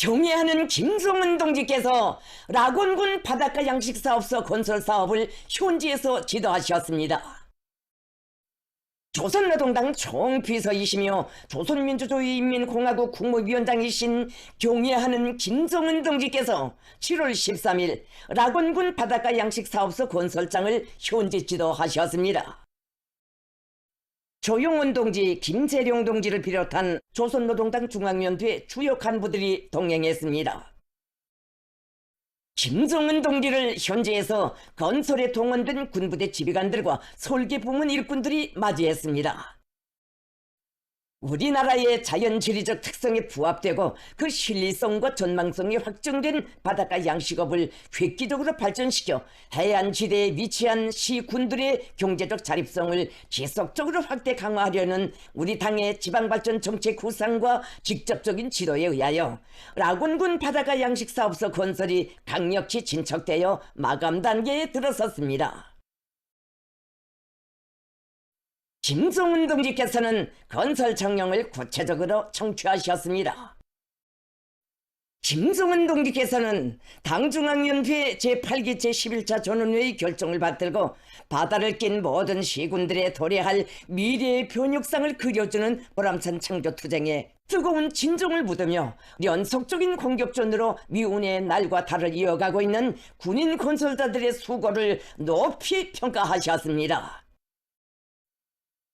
경애하는 김종은 동지께서 락원군 바닷가 양식사업소 건설사업을 현지에서 지도하셨습니다. 조선노동당 총비서이시며 조선민주주의인민공화국 국무위원장이신 경애하는 김종은 동지께서 7월 13일 락원군 바닷가 양식사업소 건설장을 현지 지도하셨습니다. 조용원 동지, 김재룡 동지를 비롯한 조선노동당 중앙위원회 주요 간부들이 동행했습니다. 김종은 동지를 현지에서 건설에 동원된 군부대 지휘관들과 설계부문 일꾼들이 맞이했습니다. 우리나라의 자연지리적 특성에 부합되고 그 신리성과 전망성이 확정된 바닷가 양식업을 획기적으로 발전시켜 해안지대에 위치한 시군들의 경제적 자립성을 지속적으로 확대 강화하려는 우리 당의 지방발전 정책 구상과 직접적인 지도에 의하여 락원군 바닷가 양식사업소 건설이 강력히 진척되어 마감 단계에 들어섰습니다. 김종은 동지께서는 건설 정령을 구체적으로 청취하셨습니다. 김종은 동지께서는 당중앙위원회 제8기 제11차 전원회의 결정을 받들고 바다를 낀 모든 시군들에 도래할 미래의 변혁상을 그려주는 보람찬 창조투쟁에 뜨거운 진정을 묻으며 연속적인 공격전으로 미운의 날과 달을 이어가고 있는 군인 건설자들의 수고를 높이 평가하셨습니다.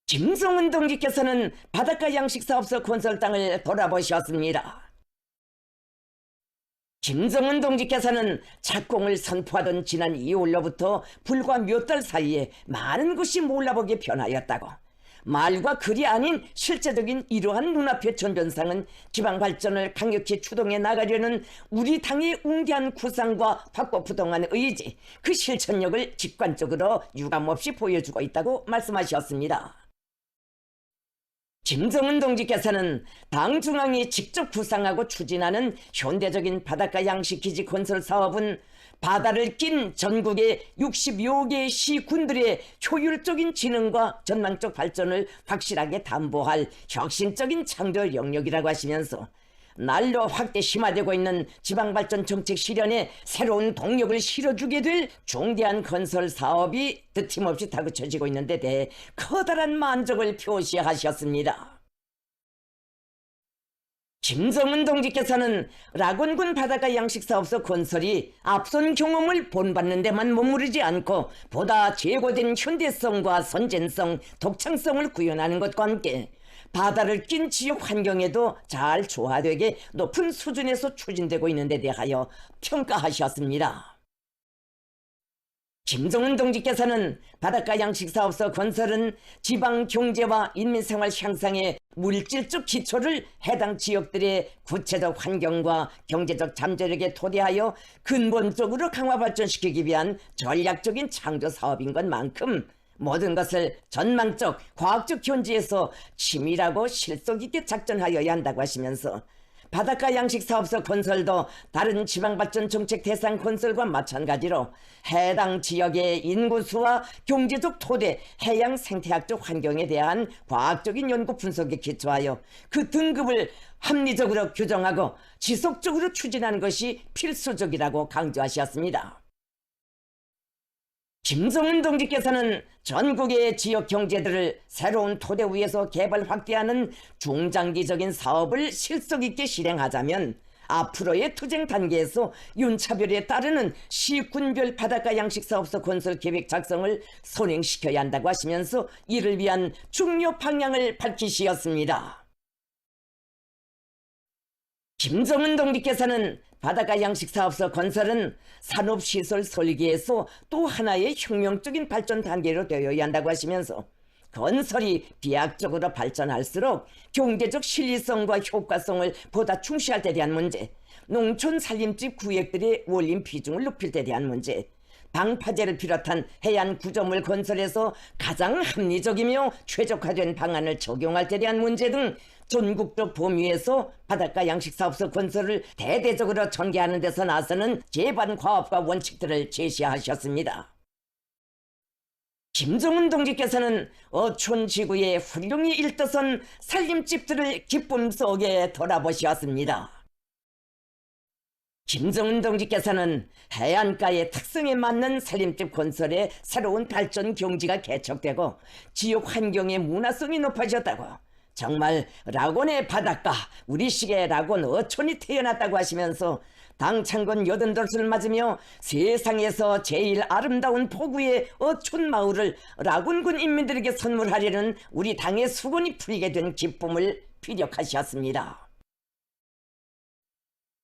김종은 동지께서는 바닷가 양식사업소 건설장을 돌아보셨습니다. 김종은 동지께서는 착공을 선포하던 지난 2월로부터 불과 몇 달 사이에 많은 것이 몰라보게 변하였다고, 말과 글이 아닌 실제적인 이러한 눈앞의 전변상은 지방발전을 강력히 추동해 나가려는 우리 당의 웅대한 구상과 확고부동한 의지, 그 실천력을 직관적으로 유감없이 보여주고 있다고 말씀하셨습니다. 김종은 동지께서는 당 중앙이 직접 구상하고 추진하는 현대적인 바닷가 양식기지 건설 사업은 바다를 낀 전국의 60여 개의 시군들의 효율적인 진흥과 전망적 발전을 확실하게 담보할 혁신적인 창조 영역이라고 하시면서 날로 확대 심화되고 있는 지방발전 정책 실현에 새로운 동력을 실어주게 될 중대한 건설 사업이 드팀없이 다그쳐지고 있는 데 대해 커다란 만족을 표시하셨습니다. 김종은 동지께서는 락원군 바닷가 양식사업소 건설이 앞선 경험을 본받는 데만 머무르지 않고 보다 제고된 현대성과 선진성, 독창성을 구현하는 것과 함께 바다를 낀 지역 환경에도 잘 조화되게 높은 수준에서 추진되고 있는 데 대하여 평가하셨습니다. 김종은 동지께서는 바닷가 양식사업소 건설은 지방 경제와 인민생활 향상의 물질적 기초를 해당 지역들의 구체적 환경과 경제적 잠재력에 토대하여 근본적으로 강화 발전시키기 위한 전략적인 창조 사업인 것만큼 모든 것을 전망적, 과학적 현지에서 치밀하고 실속 있게 작전하여야 한다고 하시면서 바닷가 양식사업소 건설도 다른 지방발전 정책 대상 건설과 마찬가지로 해당 지역의 인구수와 경제적 토대, 해양 생태학적 환경에 대한 과학적인 연구 분석에 기초하여 그 등급을 합리적으로 규정하고 지속적으로 추진하는 것이 필수적이라고 강조하셨습니다. 김종은 동지께서는 전국의 지역 경제들을 새로운 토대 위에서 개발 확대하는 중장기적인 사업을 실속 있게 실행하자면 앞으로의 투쟁 단계에서 윤차별에 따르는 시군별 바닷가 양식사업소 건설 계획 작성을 선행시켜야 한다고 하시면서 이를 위한 중요 방향을 밝히시었습니다. 김종은 동지께서는 바닷가 양식사업소 건설은 산업시설 설계에서 또 하나의 혁명적인 발전 단계로 되어야 한다고 하시면서 건설이 비약적으로 발전할수록 경제적 실리성과 효과성을 보다 충실할 때 대한 문제, 농촌 살림집 구역들의 원림 비중을 높일 때 대한 문제, 방파제를 비롯한 해안 구조물 건설에서 가장 합리적이며 최적화된 방안을 적용할 때 대한 문제 등 전국적 범위에서 바닷가 양식사업소 건설을 대대적으로 전개하는 데서 나서는 제반 과업과 원칙들을 제시하셨습니다. 김종은 동지께서는 어촌 지구의 훌륭히 일떠선 살림집들을 기쁨 속에 돌아보셨습니다. 김정은 동지께서는 해안가의 특성에 맞는 살림집 건설에 새로운 발전 경지가 개척되고 지역 환경의 문화성이 높아졌다고, 정말 락원의 바닷가, 우리식의 락원 어촌이 태어났다고 하시면서 당 창건 88을 맞으며 세상에서 제일 아름다운 포구의 어촌 마을을 락원군 인민들에게 선물하려는 우리 당의 수건이 풀리게 된 기쁨을 피력하셨습니다.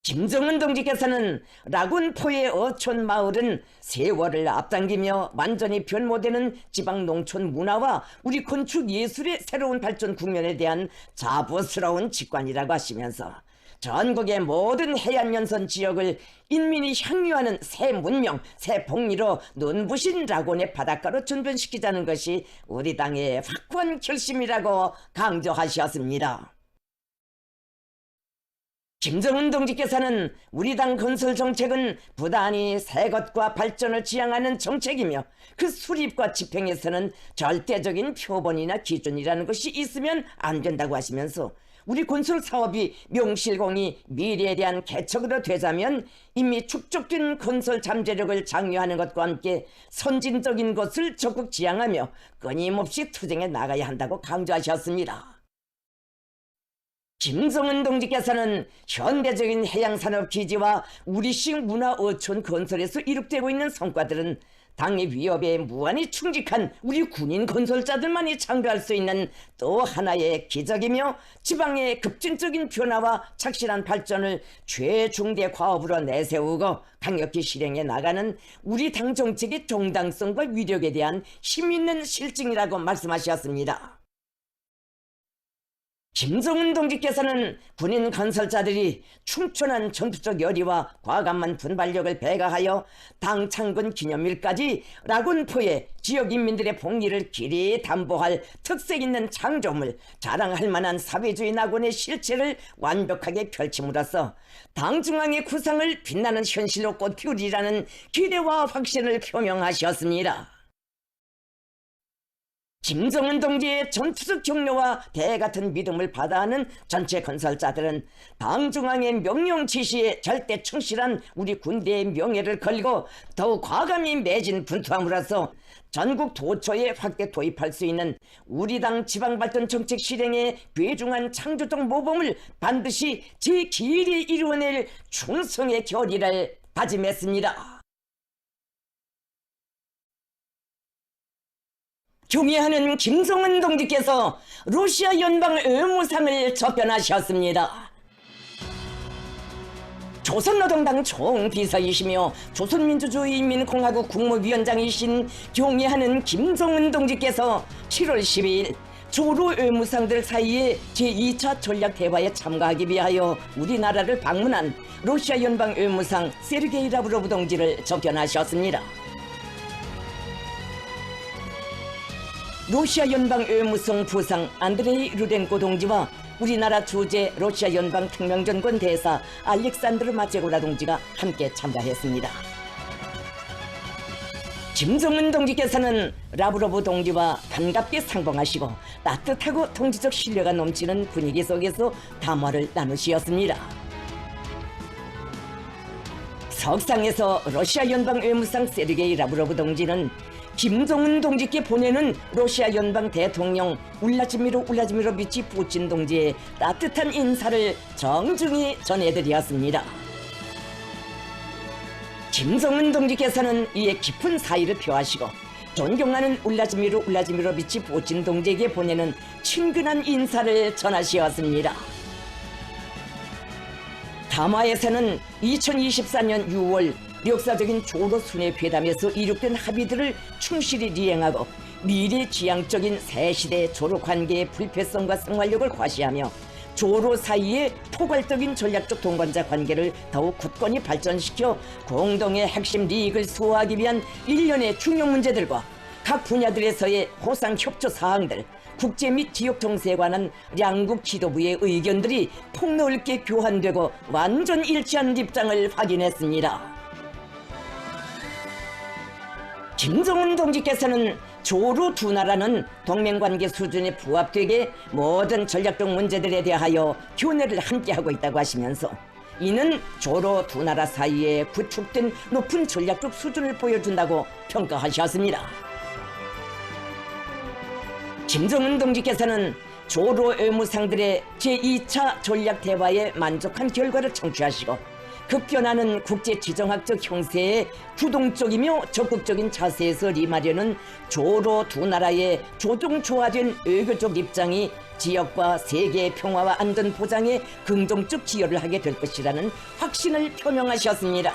김정은 동지께서는 락원포의 어촌 마을은 세월을 앞당기며 완전히 변모되는 지방 농촌 문화와 우리 건축 예술의 새로운 발전 국면에 대한 자부스러운 직관이라고 하시면서 전국의 모든 해안연선 지역을 인민이 향유하는 새 문명, 새 복리로 눈부신 락원의 바닷가로 전변시키자는 것이 우리 당의 확고한 결심이라고 강조하셨습니다. 김정은 동지께서는 우리 당 건설 정책은 부단히 새 것과 발전을 지향하는 정책이며 그 수립과 집행에서는 절대적인 표본이나 기준이라는 것이 있으면 안 된다고 하시면서 우리 건설 사업이 명실공히 미래에 대한 개척으로 되자면 이미 축적된 건설 잠재력을 장려하는 것과 함께 선진적인 것을 적극 지향하며 끊임없이 투쟁해 나가야 한다고 강조하셨습니다. 김정은 동지께서는 현대적인 해양산업 기지와 우리식 문화 어촌 건설에서 이룩되고 있는 성과들은 당의 위협에 무한히 충직한 우리 군인 건설자들만이 창조할 수 있는 또 하나의 기적이며 지방의 급진적인 변화와 착실한 발전을 최중대 과업으로 내세우고 강력히 실행해 나가는 우리 당 정책의 정당성과 위력에 대한 힘있는 실증이라고 말씀하셨습니다. 김정은 동지께서는 군인 건설자들이 충천한 전투적 열의와 과감한 분발력을 배가하여 당 창건 기념일까지 락원포의 지역 인민들의 복리를 길이 담보할 특색 있는 창조물, 자랑할 만한 사회주의 낙원의 실체를 완벽하게 펼침으로써 당 중앙의 구상을 빛나는 현실로 꽃피우리라는 기대와 확신을 표명하셨습니다. 김정은 동지의 전투적 격려와 대같은 믿음을 받아하는 전체 건설자들은 당 중앙의 명령 지시에 절대 충실한 우리 군대의 명예를 걸고 더욱 과감히 매진 분투함으로써 전국 도처에 확대 도입할 수 있는 우리 당 지방발전 정책 실행에 귀중한 창조적 모범을 반드시 제기일에 이루어낼 충성의 결의를 다짐했습니다. 경애하는 김정은 동지께서 러시아 연방 의무상을 접견하셨습니다. 조선노동당 총비서이시며 조선민주주의인민공화국 국무위원장이신 경애하는 김정은 동지께서 7월 12일 조로 의무상들 사이에 제2차 전략대화에 참가하기 위하여 우리나라를 방문한 러시아 연방 의무상 세르게이 라브로브 동지를 접견하셨습니다. 러시아 연방 의무성 부상 안드레이 루덴코 동지와 우리나라 주재 러시아 연방 특명전권 대사 알렉산드르 마제고라 동지가 함께 참가했습니다. 김정은 동지께서는 라브로브 동지와 반갑게 상봉하시고 따뜻하고 동지적 신뢰가 넘치는 분위기 속에서 담화를 나누시었습니다. 석상에서 러시아 연방 의무상 세르게이 라브로브 동지는 김정은 동지께 보내는 러시아 연방 대통령 울라지미르 비치 동지의 따뜻한 인사를 정중히 전해드렸습니다. 김정은 동지께서는 이에 깊은 사의를 표하시고 존경하는 울라지미르 비치 동지에게 보내는 친근한 인사를 전하시었습니다. 담화에서는 2024년 6월 역사적인 조로 순회 회담에서 이룩된 합의들을 충실히 이행하고 미래지향적인 새시대 조로 관계의 불패성과 생활력을 과시하며 조로 사이의 포괄적인 전략적 동반자 관계를 더욱 굳건히 발전시켜 공동의 핵심利益을 수호하기 위한 일련의 중요 문제들과 각 분야들에서의 호상 협조 사항들, 국제 및 지역 정세에 관한 양국 지도부의 의견들이 폭넓게 교환되고 완전 일치한 입장을 확인했습니다. 김정은 동지께서는 조로 두 나라는 동맹관계 수준에 부합되게 모든 전략적 문제들에 대하여 교내를 함께하고 있다고 하시면서 이는 조로 두 나라 사이에 구축된 높은 전략적 수준을 보여준다고 평가하셨습니다. 김정은 동지께서는 조로 외무상들의 제2차 전략 대화에 만족한 결과를 청취하시고 급변하는 국제 지정학적 형세에 주동적이며 적극적인 자세에서 임하려는 조로 두 나라의 조정조화된 외교적 입장이 지역과 세계의 평화와 안전 보장에 긍정적 기여를 하게 될 것이라는 확신을 표명하셨습니다.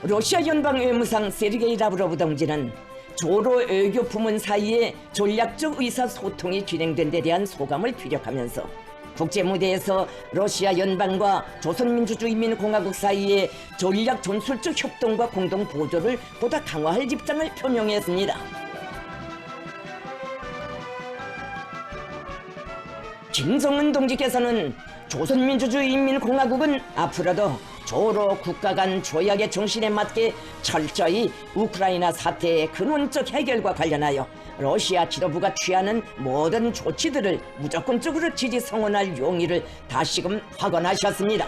러시아 연방 외무상 세르게이 라브로브 동지는 조로 외교 부문 사이에 전략적 의사소통이 진행된 데 대한 소감을 피력하면서 국제 무대에서 러시아 연방과 조선민주주의인민공화국 사이의 전략 전술적 협동과 공동 보조를 보다 강화할 입장을 표명했습니다. 김정은 동지께서는 조선민주주의인민공화국은 앞으로도 조로 국가 간 조약의 정신에 맞게 철저히 우크라이나 사태의 근원적 해결과 관련하여 러시아 지도부가 취하는 모든 조치들을 무조건적으로 지지 성원할 용의를 다시금 확언하셨습니다.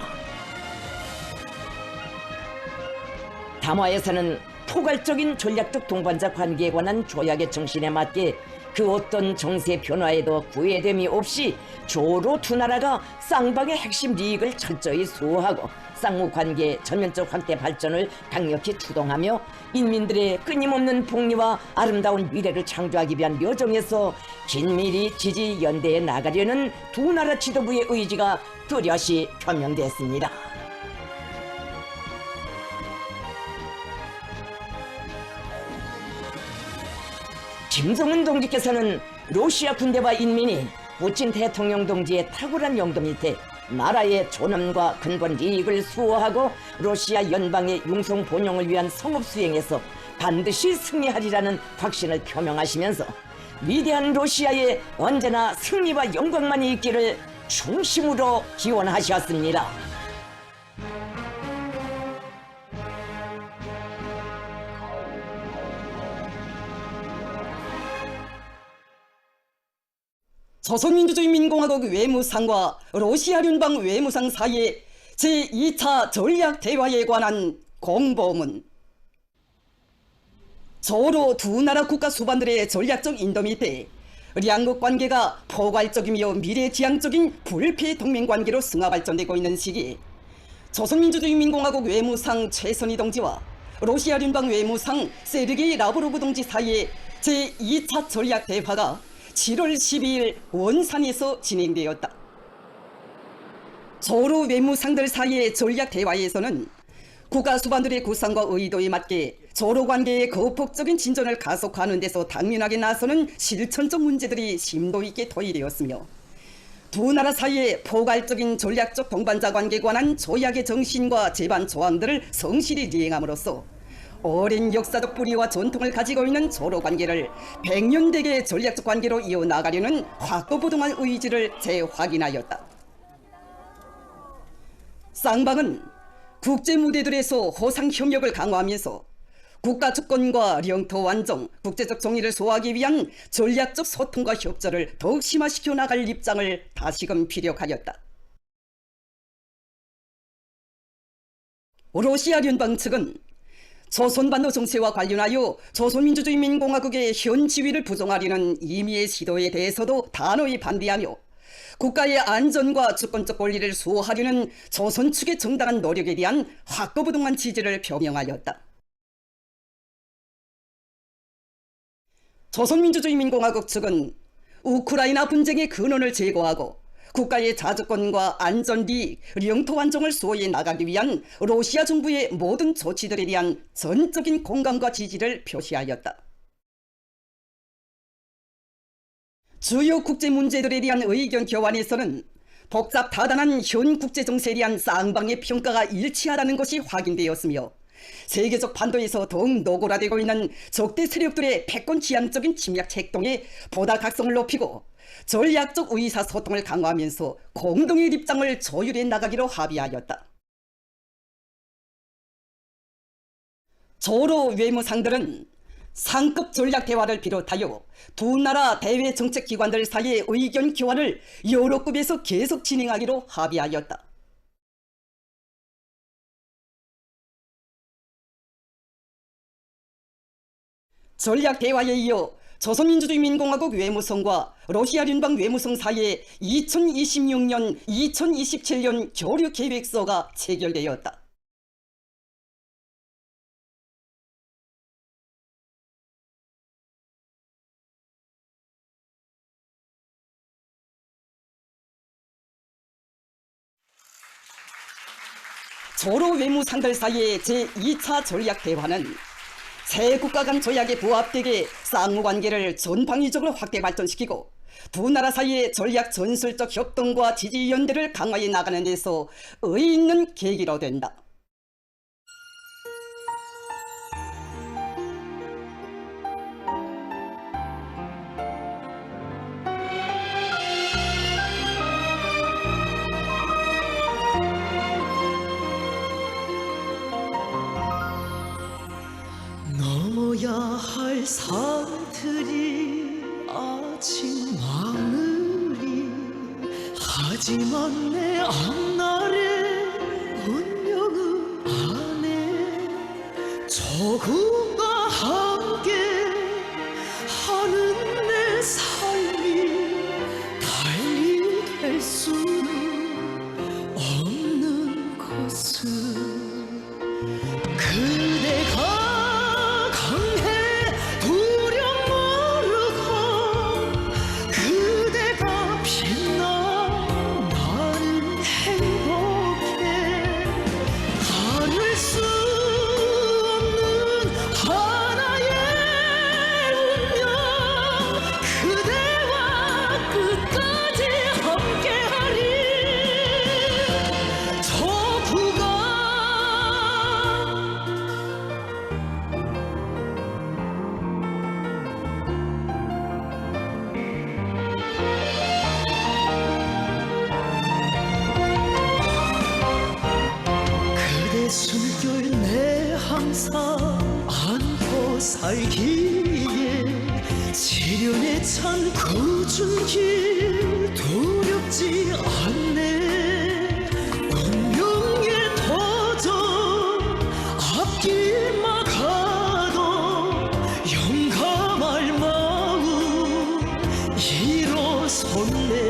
담화에서는 포괄적인 전략적 동반자 관계에 관한 조약의 정신에 맞게 그 어떤 정세 변화에도 구애됨이 없이 조로 두 나라가 쌍방의 핵심 이익을 철저히 수호하고 쌍무관계의 전면적 확대 발전을 강력히 추동하며 인민들의 끊임없는 복리와 아름다운 미래를 창조하기 위한 여정에서 긴밀히 지지 연대해 나가려는 두 나라 지도부의 의지가 뚜렷이 표명됐습니다. 김정은 동지께서는 러시아 군대와 인민이 푸틴 대통령 동지의 탁월한 영도 밑에 나라의 존엄과 근본 이익을 수호하고 러시아 연방의 융성 번영을 위한 성업 수행에서 반드시 승리하리라는 확신을 표명하시면서 위대한 러시아에 언제나 승리와 영광만이 있기를 중심으로 기원하셨습니다. 조선민주주의인민공화국 외무상과 러시아 연방 외무상 사이의 제2차 전략 대화에 관한 공보문. 조로 두 나라 국가 수반들의 전략적 인도 밑에 양국 관계가 포괄적이며 미래지향적인 불패 동맹 관계로 승화 발전되고 있는 시기에 조선민주주의인민공화국 외무상 최선희 동지와 러시아 연방 외무상 세르게이 라브로브 동지 사이의 제2차 전략 대화가 7월 12일 원산에서 진행되었다. 조로 외무상들 사이의 전략 대화에서는 국가 수반들의 구상과 의도에 맞게 조로 관계의 거폭적인 진전을 가속화하는 데서 당면하게 나서는 실천적 문제들이 심도 있게 토의되었으며 두 나라 사이의 포괄적인 전략적 동반자 관계에 관한 조약의 정신과 제반 조항들을 성실히 이행함으로써 오랜 역사적 뿌리와 전통을 가지고 있는 조로 관계를 100년대의 전략적 관계로 이어나가려는 확고부동한 의지를 재확인하였다. 쌍방은 국제 무대들에서 호상 협력을 강화하면서 국가 주권과 영토 완정, 국제적 정의를 소화하기 위한 전략적 소통과 협조를 더욱 심화시켜 나갈 입장을 다시금 피력하였다. 러시아 연방 측은 조선반도 정세와 관련하여 조선민주주의인민공화국의 현 지위를 부정하려는 이미의 시도에 대해서도 단호히 반대하며 국가의 안전과 주권적 권리를 수호하려는 조선 측의 정당한 노력에 대한 확고부동한 지지를 표명하였다. 조선민주주의인민공화국 측은 우크라이나 분쟁의 근원을 제거하고 국가의 자주권과 안전이익, 영토 완정을 수호해 나가기 위한 러시아 정부의 모든 조치들에 대한 전적인 공감과 지지를 표시하였다. 주요 국제 문제들에 대한 의견 교환에서는 복잡 다단한 현 국제 정세에 대한 쌍방의 평가가 일치하다는 것이 확인되었으며 세계적 판도에서 더욱 노골화되고 있는 적대 세력들의 패권 지향적인 침략 행동에 보다 각성을 높이고 전략적 의사소통을 강화하면서 공동의 입장을 조율해 나가기로 합의하였다. 조로 외무상들은 상급 전략 대화를 비롯하여 두 나라 대외 정책 기관들 사이의 의견 교환을 여러 급에서 계속 진행하기로 합의하였다. 전략 대화에 이어 조선민주주의민공화국 외무성과 러시아聯邦 외무성 사이에 2026년, 2027년 교류 계획서가 체결되었다. 조로 외무상들 사이의 제2차 전략 대화는 세 국가 간 조약에 부합되게 상호관계를 전방위적으로 확대 발전시키고 두 나라 사이의 전략 전술적 협동과 지지 연대를 강화해 나가는 데서 의의 있는 계기로 된다. 넘어야 할 산들이 아직 많으리 하지만 내 앞날의 운명은 안해 조금과 함께 하는 내 삶이 달리될 수는 없는 것은 그대가 숨결 내 항상 안고 살기에 시련에 찬 굳은 길 두렵지 않네 운명에 터져 앞길 막아도 용감할 마음 일어섰네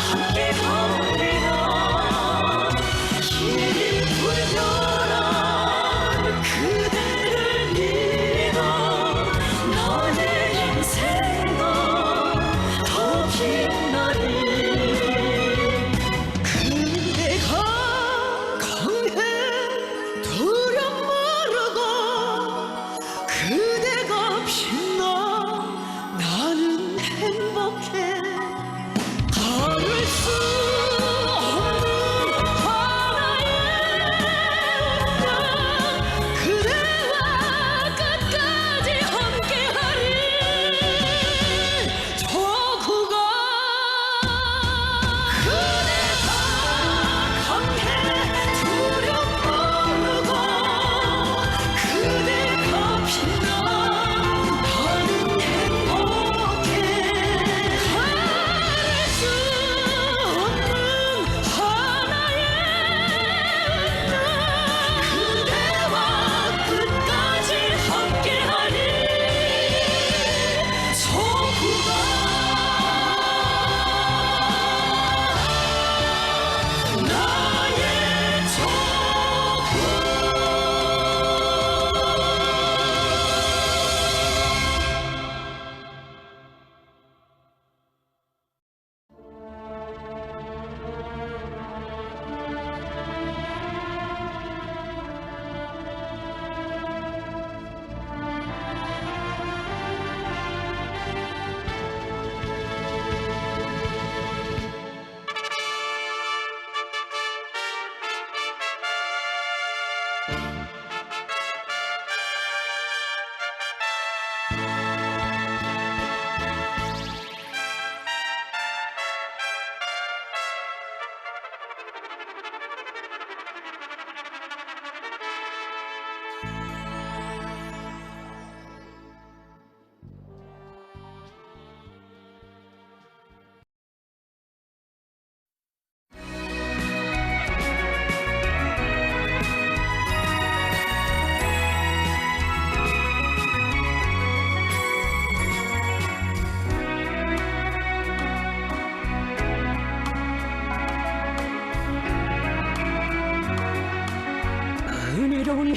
함께 가리라 길 불편한 그대를 믿어 나의 인생도 더 빛나리 그대가 강해 두렵 말고 그대가 빛나 나는 행복해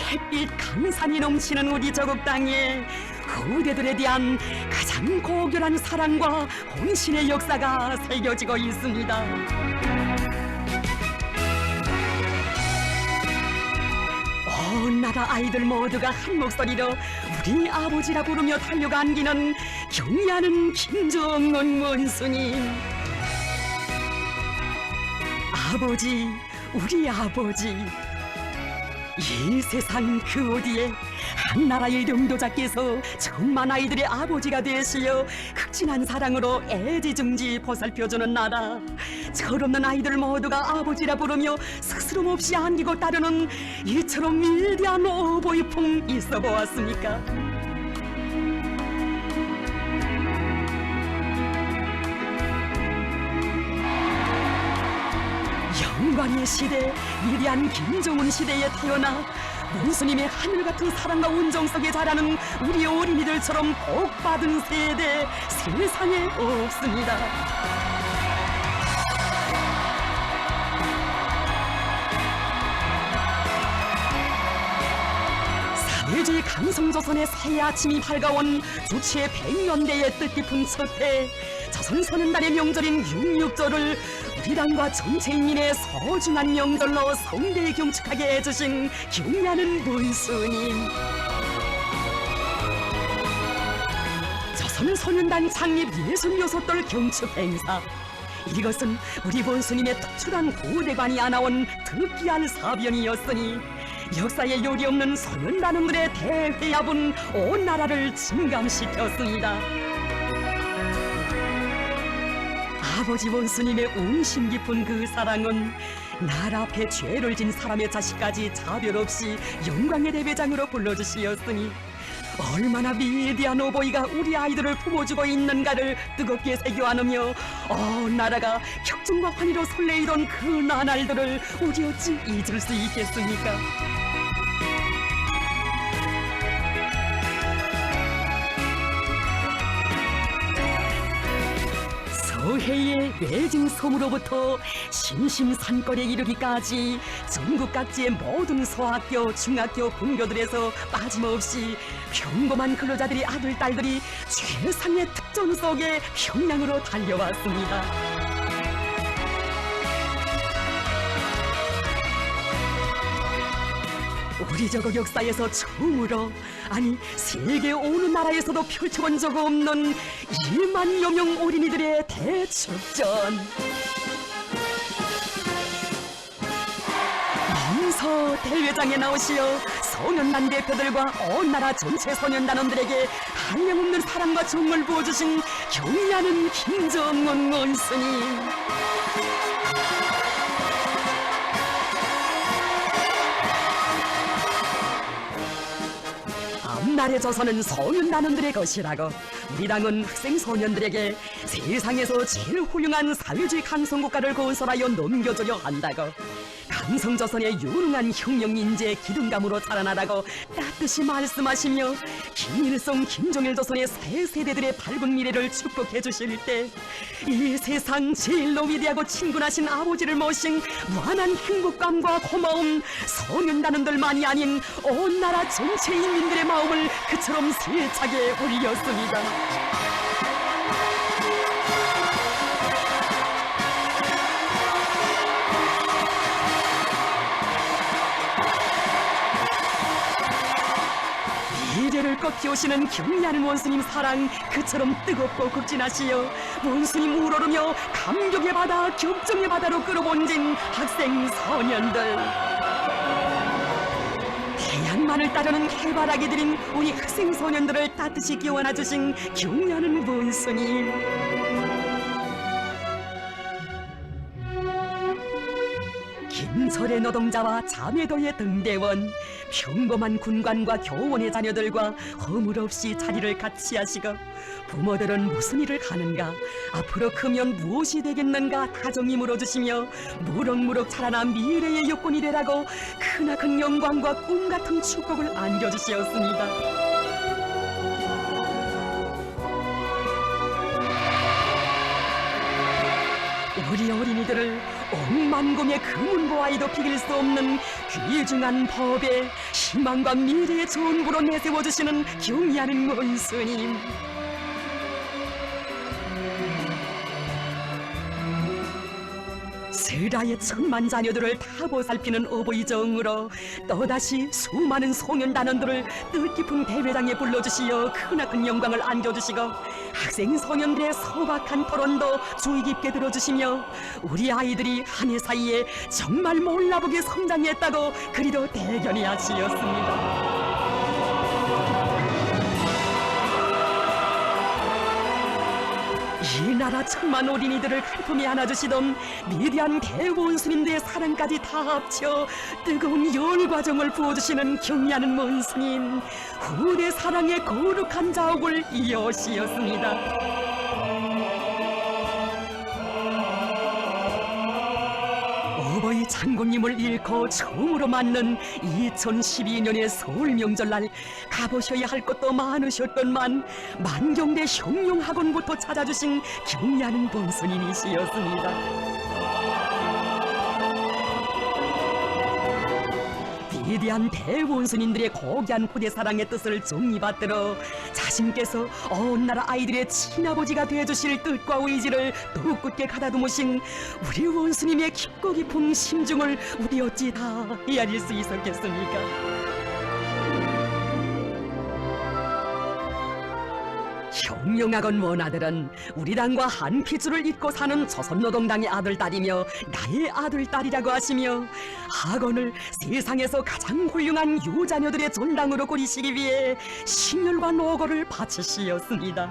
햇빛 강산이 넘치는 우리 저국 땅에 후대들에 대한 가장 고결한 사랑과 헌신의 역사가 새겨지고 있습니다. 온 나라 아이들 모두가 한 목소리로 우리 아버지라 부르며 달려가 안기는 경의하는 김정은 원수님. 아버지, 우리 아버지. 이 세상 그 어디에 한나라의領導자께서 천만 아이들의 아버지가 되시어 극진한 사랑으로 애지중지 보살펴주는 나라. 철없는 아이들 모두가 아버지라 부르며 스스럼 없이 안기고 따르는 이처럼 위대한 어버이풍 있어 보았습니까? 영광의 시대, 위대한 김정은 시대에 태어나 원수님의 하늘같은 사랑과 온정 속에 자라는 우리 어린이들처럼 복받은 세대 세상에 없습니다. 사회주의 강성조선의 새 아침이 밝아온 주체 100년대의 뜻깊은 첫해 조선선언단의 명절인 6.6절을 우리 당과 전체 인민의 소중한 명절로 성대히 경축하게 해주신 경의하는 문수님. 조선소년단 창립 66돌 경축 행사. 이것은 우리 본수님의 특출한 고대관이 안아온 특기한 사변이었으니 역사에 요리 없는 소년단원들의 대회합은 온 나라를 진감시켰습니다. 아버지 원수님의 운심 깊은 그 사랑은 나라 앞에 죄를 진 사람의 자식까지 차별 없이 영광의 대배장으로 불러주시었으니 얼마나 위대한 어버이가 우리 아이들을 품어주고 있는가를 뜨겁게 새겨 안으며 나라가 격정과 환희로 설레이던 그 나날들을 우리 어찌 잊을 수 있겠습니까? 서해의 외진섬으로부터 심심산골에 이르기까지 전국 각지의 모든 소학교, 중학교, 분교들에서 빠짐없이 평범한 근로자들이 아들, 딸들이 최상의 특전 속에 평양으로 달려왔습니다. 우리 저국 역사에서 처음으로, 아니 세계 어느 나라에서도 펼쳐본 적 없는 2만여 명 어린이들의 대축전. 먼저 대회장에 나오시어 소년단 대표들과 온 나라 전체 소년단원들에게 한량없는 사랑과 정을 부어주신 경의하는 김정은 원수님. 앞날의 조선은 소년단원들의 것이라고 우리 당은 학생 소년들에게 세상에서 제일 훌륭한 사회주의 강성국가를 건설하여 넘겨주려 한다고, 강성조선의 유능한 혁명 인재 기둥감으로 자라나라고 따뜻이 말씀하시며 김일성, 김정일 조선의 새 세대들의 밝은 미래를 축복해 주실 때 이 세상 제일로 위대하고 친근하신 아버지를 모신 무한한 행복감과 고마움, 소년단원들만이 아닌 온 나라 전체 인민들의 마음을 그처럼 세차게 울렸습니다. 미래를 꺾이오시는 경의하는 원수님 사랑 그처럼 뜨겁고 극진하시어 원수님 우러르며 감격의 바다, 격정의 바다로 끌어본진 학생 소년들. 태양만을 따르는 해바라기 들인 우리 학생 소년들을 따뜻이 끼워안아 주신 경의하는 원수님. 김설의 노동자와 자매도의 등대원, 평범한 군관과 교원의 자녀들과 허물 없이 자리를 같이 하시고 부모들은 무슨 일을 하는가, 앞으로 크면 무엇이 되겠는가 다정히 물어주시며 무럭무럭 자라난 미래의 여건이 되라고 크나큰 영광과 꿈같은 축복을 안겨주시었습니다. 우리 어린이들을 억만금의 금은보아에도 비길 수 없는 귀중한 법에 희망과 미래의 전부로 내세워주시는 경의하는 원수님. 세라의 천만 자녀들을 다 보살피는 어버이 정으로 또다시 수많은 소년단원들을 뜻깊은 대회장에 불러주시어 크나큰 영광을 안겨주시고 학생 소년들의 소박한 토론도 주의 깊게 들어주시며 우리 아이들이 한 해 사이에 정말 몰라보게 성장했다고 그리도 대견히 하시었습니다. 이 나라 천만 어린이들을 가품에 안아주시던 위대한 대원수님들의 사랑까지 다 합쳐 뜨거운 열과정을 부어주시는 경의하는 원수님, 후대 사랑의 거룩한 자옥을 이어시었습니다. 어버이 장군님을 잃고 처음으로 맞는 2012년의 서울 명절날 가보셔야 할 것도 많으셨건만 만경대 흉룡학원부터 찾아주신 경의하는 본스님이시였습니다. 위대한 대원수님들의 고귀한 후대 사랑의 뜻을 정리받들어 자신께서 온 나라 아이들의 친아버지가 되어주실 뜻과 의지를 더욱 굳게 가다듬으신 우리 원수님의 깊고 깊은 심중을 우리 어찌 다 헤아릴 수 있었겠습니까? 흉룡학원 원아들은 우리 당과 한 핏줄을 잇고 사는 조선노동당의 아들딸이며 나의 아들딸이라고 하시며 학원을 세상에서 가장 훌륭한 유자녀들의 전당으로 꾸리시기 위해 신열과 노고를 바치시었습니다.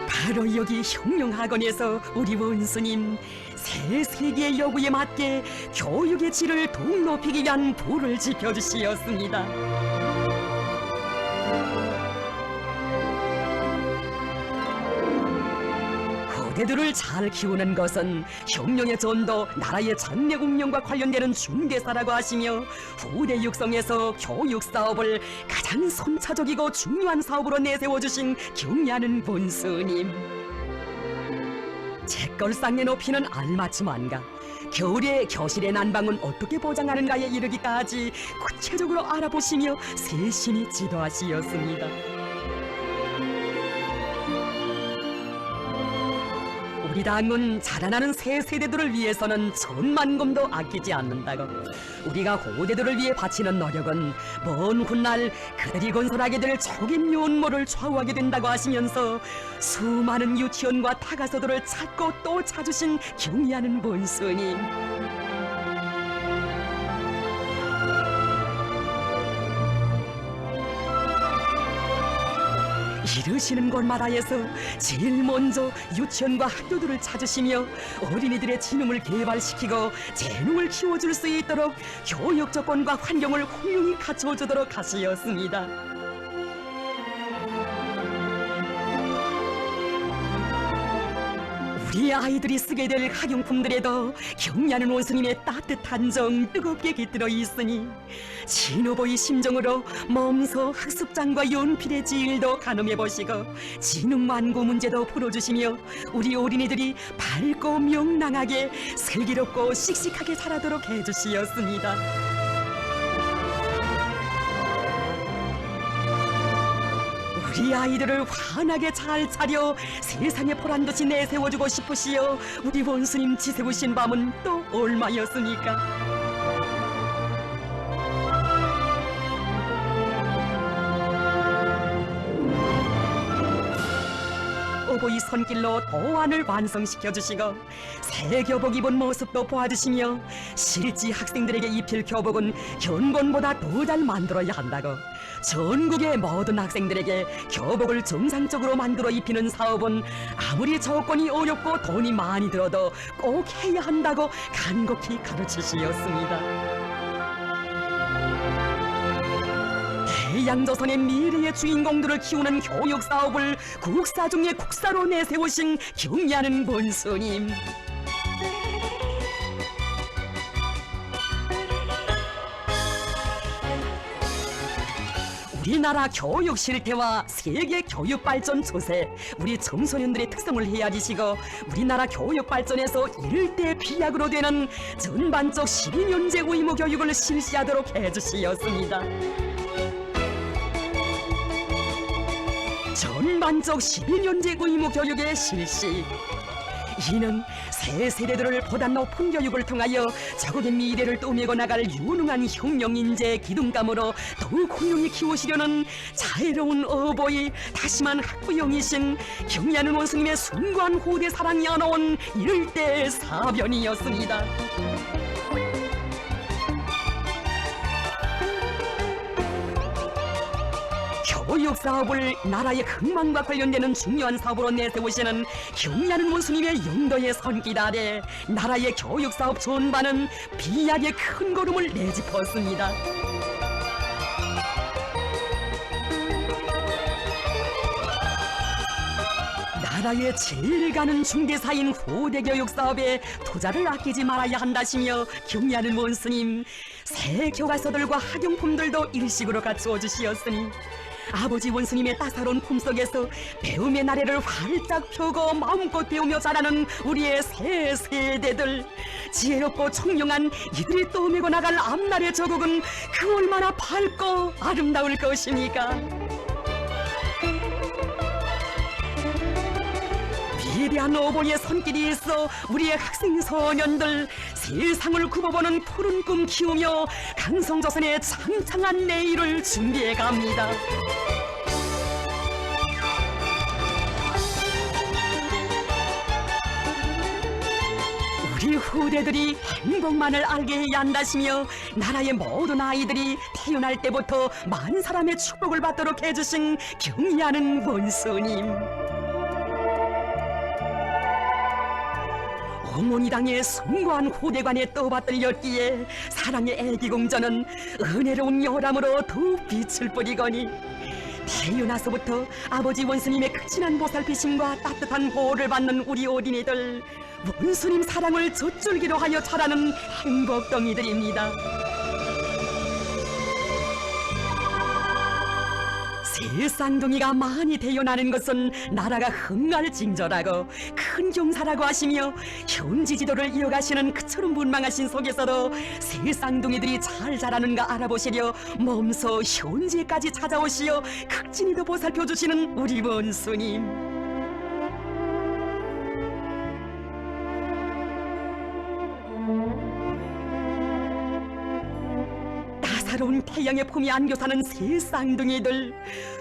바로 여기 흉룡학원에서 우리 원수님 새 세계의 요구에 맞게 교육의 질을 더욱 높이기 위한 불을 지펴주시었습니다. 후대들을 잘 키우는 것은 흉룡의 전도 나라의 전력 운영과 관련되는 중대사라고 하시며 후대 육성에서 교육 사업을 가장 선차적이고 중요한 사업으로 내세워주신 경의하는 본스님. 책걸상에 높이는 알맞춤한가, 겨울에 교실의 난방은 어떻게 보장하는가에 이르기까지 구체적으로 알아보시며 세심히 지도하시었습니다. 우리 당은 자라나는 새 세대들을 위해서는 천만금도 아끼지 않는다고, 우리가 후대들을 위해 바치는 노력은 먼 훗날 그들이 건설하게 될 촉인 면모를 좌우하게 된다고 하시면서 수많은 유치원과 타가서들을 찾고 또 찾으신 경의하는 본스님. 이르시는 곳마다에서 제일 먼저 유치원과 학교들을 찾으시며 어린이들의 지능을 개발시키고 재능을 키워줄 수 있도록 교육 조건과 환경을 훌륭히 갖춰주도록 하시었습니다. 우리 아이들이 쓰게 될 학용품들에도 경의하는 원수님의 따뜻한 정 뜨겁게 깃들어 있으니 진호보의 심정으로 몸소 학습장과 연필의 지일도 가늠해보시고 지능만고 문제도 풀어주시며 우리 어린이들이 밝고 명랑하게 슬기롭고 씩씩하게 자라도록 해주시었습니다. 우리 아이들을 환하게 잘 차려 세상에 보란듯이 내세워주고 싶으시어 우리 원수님 지새우신 밤은 또 얼마였습니까? 어버이 손길로 도안을 완성시켜주시고 새 교복 입은 모습도 보아주시며 실지 학생들에게 입힐 교복은 견본보다 더 잘 만들어야 한다고 전국의 모든 학생들에게 교복을 정상적으로 만들어 입히는 사업은 아무리 조건이 어렵고 돈이 많이 들어도 꼭 해야 한다고 간곡히 가르치시었습니다. 대양조선의 미래의 주인공들을 키우는 교육 사업을 국사 중의 국사로 내세우신 경의하는 본스님. 우리나라 교육 실태와 세계 교육 발전 추세, 우리 청소년들의 특성을 헤아리시고 우리나라 교육 발전에서 이를 때 비약으로 되는 전반적 12년제 의무 교육을 실시하도록 해주시었습니다. 전반적 12년제 의무 교육의 실시, 이는 새 세대들을 보다 높은 교육을 통하여 자국의 미래를 떠밀고 나갈 유능한 혁명 인재 기둥감으로 더욱 훌륭히 키우시려는 자애로운 어버이 다심한 학부형이신 경리하는 원수님의 숭고한 후대 사랑이 안아온 이를 때 사변이었습니다. 교육 사업을 나라의 흥망과 관련되는 중요한 사업으로 내세우시는 경리하는 원수님의 영도의 손길 아래 나라의 교육 사업 전반은 비약의 큰 걸음을 내짚었습니다. 나라의 제일 가는 중개사인 후대 교육 사업에 투자를 아끼지 말아야 한다시며 경리하는 원수님, 새 교과서들과 학용품들도 일식으로 갖추어 주시었으니 아버지 원수님의 따사로운 품속에서 배움의 나래를 활짝 펴고 마음껏 배우며 자라는 우리의 새 세대들, 지혜롭고 청룡한 이들이 떠밀고 나갈 앞날의 저국은 그 얼마나 밝고 아름다울 것입니까? 위대한 어버이의 손길이 있어 우리의 학생 소년들 세상을 굽어보는 푸른 꿈 키우며 강성조선의 창창한 내일을 준비해 갑니다. 우리 후대들이 행복만을 알게 해야 한다시며 나라의 모든 아이들이 태어날 때부터 많은 사람의 축복을 받도록 해주신 경리하는 원수님, 어머니 당의 숭고한 후대관에 떠받들렸기에 사랑의 애기공전은 은혜로운 여람으로 더욱 빛을 뿌리거니 태어나서부터 아버지 원수님의 극진한 보살피심과 따뜻한 보호를 받는 우리 어린이들, 원수님 사랑을 젖줄기로 하여 자라는 행복덩이들입니다. 새 쌍둥이가 많이 태어나는 것은 나라가 흥할 징조라고 큰 경사라고 하시며 현지 지도를 이어가시는 그처럼 문망하신 속에서도 새 쌍둥이들이 잘 자라는가 알아보시려 몸소 현지까지 찾아오시어 극진히도 보살펴주시는 우리 원수님, 따사로운 태양의 품이 안겨 사는 새 쌍둥이들,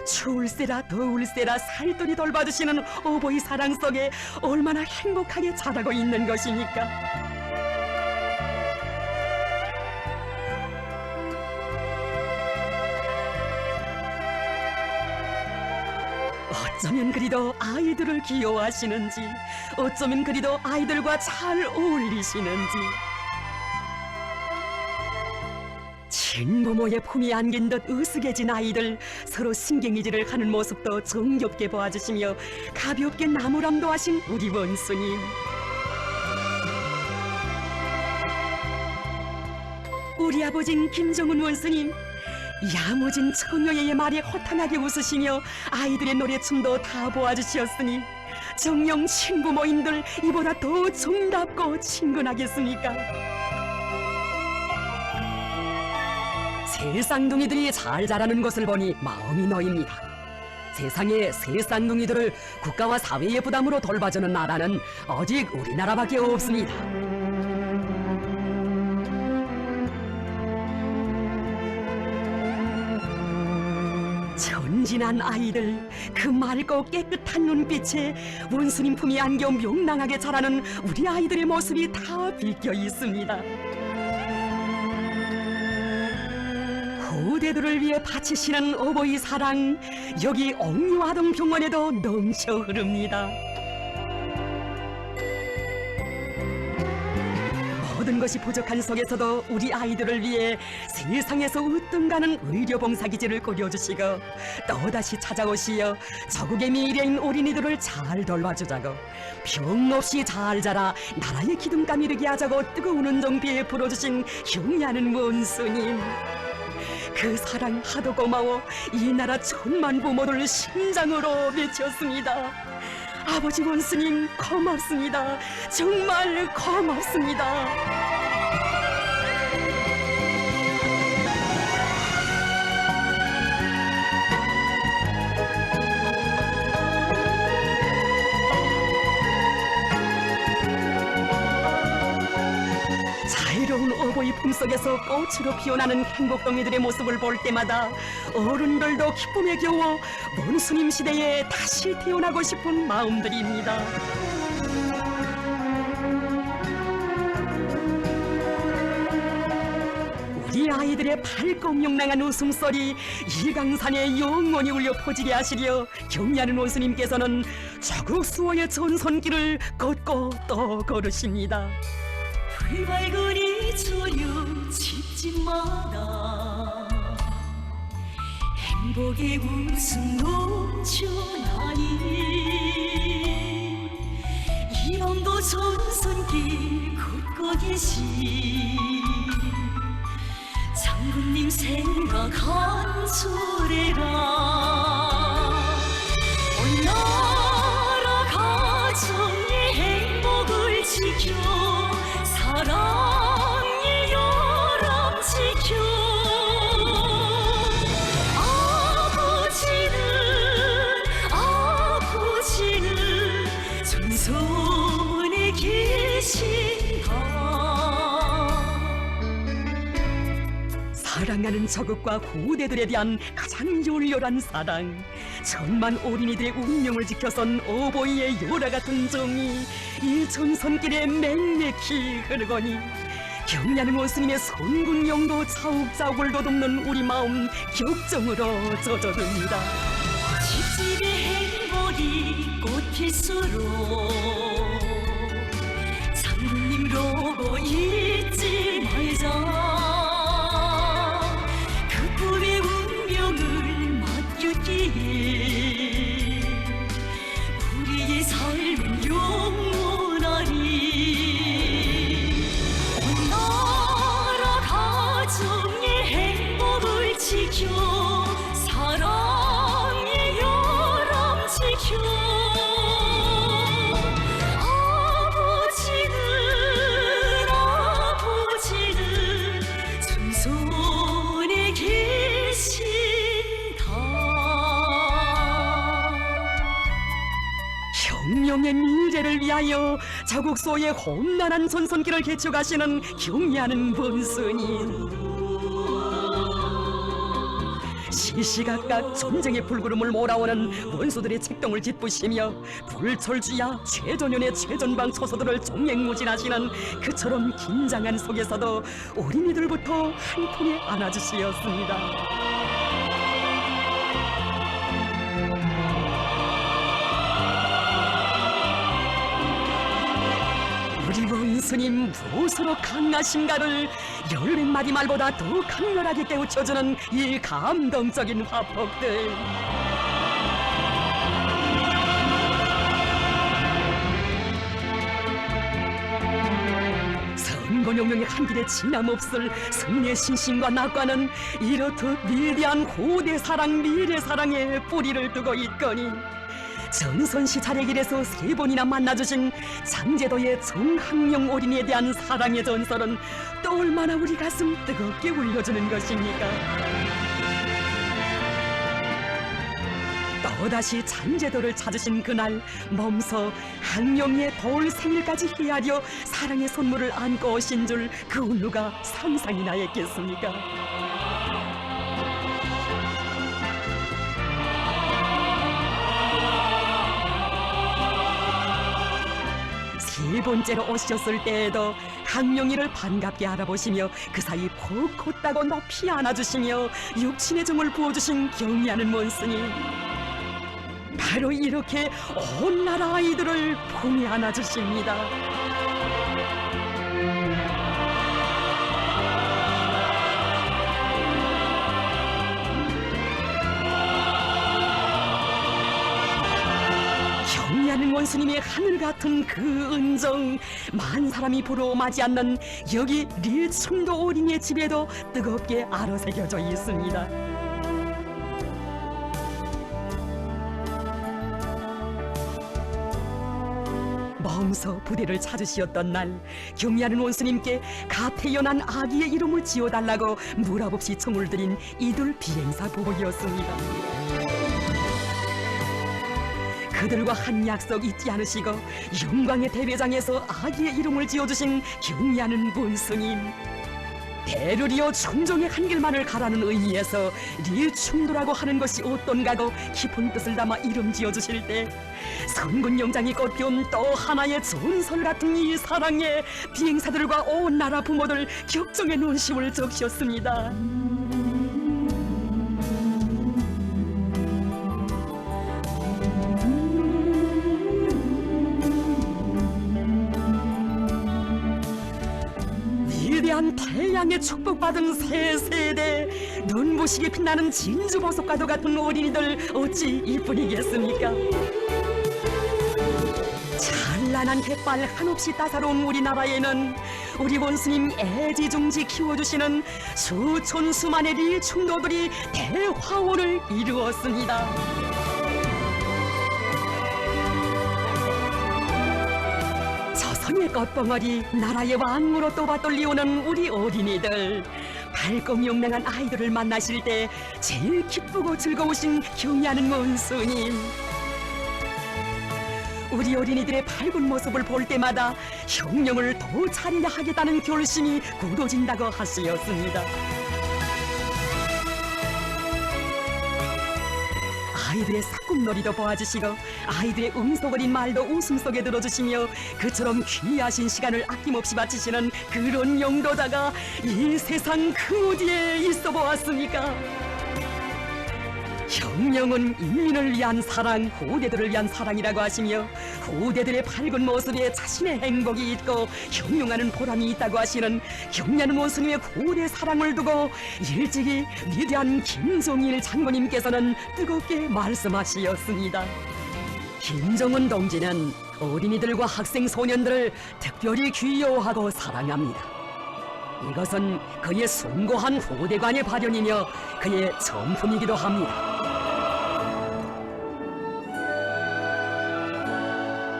추울세라 더울세라 살뜰히 돌봐주시는 어버이 사랑 속에 얼마나 행복하게 자라고 있는 것입니까? 어쩌면 그리도 아이들을 귀여워하시는지, 어쩌면 그리도 아이들과 잘 어울리시는지, 친부모의 품이 안긴 듯 으스개진 아이들 서로 신경이질을 하는 모습도 정겹게 보아주시며 가볍게 나무람도 하신 우리 원수님, 우리 아버진 김정은 원수님, 야무진 처녀의 말에 호탕하게 웃으시며 아이들의 노래춤도 다 보아주셨으니 정녕 친부모인들 이보다 더 정답고 친근하겠습니까? 새 쌍둥이들이 잘 자라는 것을 보니 마음이 놓입니다. 세상에 새 쌍둥이들을 국가와 사회의 부담으로 돌봐주는 나라는 오직 우리나라밖에 없습니다. 천진한 아이들, 그 맑고 깨끗한 눈빛에 원수님 품이 안겨 명랑하게 자라는 우리 아이들의 모습이 다 비껴 있습니다. 후대들을 위해 바치시는 어버이 사랑, 여기 옥류아동병원에도 넘쳐 흐릅니다. 모든 것이 부족한 속에서도 우리 아이들을 위해 세상에서 으뜸 가는 의료봉사기지를 꾸려주시고 또다시 찾아오시어 저국의 미래인 어린이들을 잘 돌봐주자고 병 없이 잘 자라 나라의 기둥감 이르게 하자고 뜨거운 은정 베풀어주신 경리하는 원수님, 그 사랑 하도 고마워 이 나라 천만 부모들 심장으로 외쳤습니다. 아버지 원스님 고맙습니다. 정말 고맙습니다. 자유로운 어버이 품속에서 꽃으로 피어나는 행복동이들의 모습을 볼 때마다 어른들도 기쁨에 겨워 원수님 시대에 다시 태어나고 싶은 마음들입니다. 우리 아이들의 밝고 명랑한 웃음소리 일강산에 영원히 울려 퍼지게 하시려 경리하는 원수님께서는 자국 수호의 전선길을 걷고 또 걸으십니다. 불발군이 저려 집집마다 행복의 웃음 넘쳐나니 이방도 전선길 걷고 계신 장군님 생각한 소래라. 온 나라 가정의 행복을 지켜 사랑의 요람 지켜. 아버지는 전선에 계신다. 사랑하는 저국과 후대들에 대한 가장 열렬한 사랑, 천만 어린이들의 운명을 지켜선 어버이의 요라 같은 정이 이 전선길에 맹맥히 흐르거니 경리하는 원수님의 선군령도 차욱차욱을 돋움는 우리 마음 격정으로 젖어듭니다. 집집의 행복이 꽃필수록 장군님 로고 잊지 말자. 그 꿈의 운명을 맡겼기에 우리의 삶은 영원하리. 온 나라 가정의 행복을 지켜 사랑의 요람 지켜. 아버지는 전선에 계신다. 혁명의 미래를 위하여 자국소의 험난한 전선길을 개척하시는 경리하는 원수님. 시시각각 전쟁의 불구름을 몰아오는 원수들의 책동을 뒷부시며 불철주야 최전연의 최전방 처소들을 종횡무진하시는 그처럼 긴장한 속에서도 어린이들부터 한 통에 안아주시었습니다. 우리 원수님 무엇으로 강하신가를 10마디 말보다 더 강렬하게 깨우쳐주는 이 감동적인 화폭들. 선건용명의 한 길에 지남없을 승리의 신심과 낙관은 이렇듯 위대한 고대 사랑 미래 사랑에 뿌리를 두고 있거니 전선시 차례길에서 3번이나 만나주신 장제도의 정학령 어린이에 대한 사랑의 전설은 또 얼마나 우리 가슴 뜨겁게 울려주는 것입니까? 또다시 장제도를 찾으신 그날 몸소 학령의 더울 생일까지 헤아려 사랑의 선물을 안고 오신 줄 그 누가 상상이나 했겠습니까? 세 번째로 오셨을 때에도 학령이를 반갑게 알아보시며 그 사이 푹 컸다고 높이 안아주시며 육친의 정을 부어주신 경리하는 원스님. 바로 이렇게 온 나라 아이들을 품에 안아주십니다. 경리하는 원수님의 하늘 같은 그 은정, 만 사람이 보러 마지 않는 여기 릴충도 어린이의 집에도 뜨겁게 아로새겨져 있습니다. 마음서 부대를 찾으시었던 날, 경미하는 원수님께 갓 태어난 아기의 이름을 지어달라고 무랍없이 청을 드린 이들 비행사 부부였습니다. 그들과 한 약속 잊지 않으시고 영광의 대회장에서 아기의 이름을 지어주신 경미하는 원수님. 대를 이어 충정의 한 길만을 가라는 의미에서 릴충도라고 하는 것이 어떤가고 깊은 뜻을 담아 이름 지어주실 때 선군 영장이 꽃피운 또 하나의 전설 같은 이 사랑에 비행사들과 온 나라 부모들 격정의 논심을 적셨습니다. 위대한 태양의 축복받은 새 세대, 눈부시게 빛나는 진주보석과도 같은 어린이들 어찌 이뿐이겠습니까? 찬란한 햇발 한없이 따사로운 우리나라에는 우리 원수님 애지중지 키워주시는 수천 수만의 릴충도들이 대화원을 이루었습니다. 조선의 꽃봉오리, 나라의 왕으로 또받돌리오는 우리 어린이들. 밝고 명랑한 아이들을 만나실 때 제일 기쁘고 즐거우신 경의하는 원수님. 우리 어린이들의 밝은 모습을 볼 때마다 혁명을 더 차리려 하겠다는 결심이 굳어진다고 하시었습니다. 아이들의 사꿈놀이도 보아주시고 아이들의 음소거린 말도 웃음 속에 들어주시며 그처럼 귀하신 시간을 아낌없이 바치시는 그런 영도자가 이 세상 그 어디에 있어 보았습니까? 혁명은 인민을 위한 사랑, 후대들을 위한 사랑이라고 하시며 후대들의 밝은 모습에 자신의 행복이 있고 혁명하는 보람이 있다고 하시는 경리하는 원수님의 고대 사랑을 두고 일찍이 위대한 김종일 장군님께서는 뜨겁게 말씀하시었습니다. 김정은 동지는 어린이들과 학생 소년들을 특별히 귀여워하고 사랑합니다. 이것은 그의 숭고한 후대관의 발현이며 그의 전품이기도 합니다.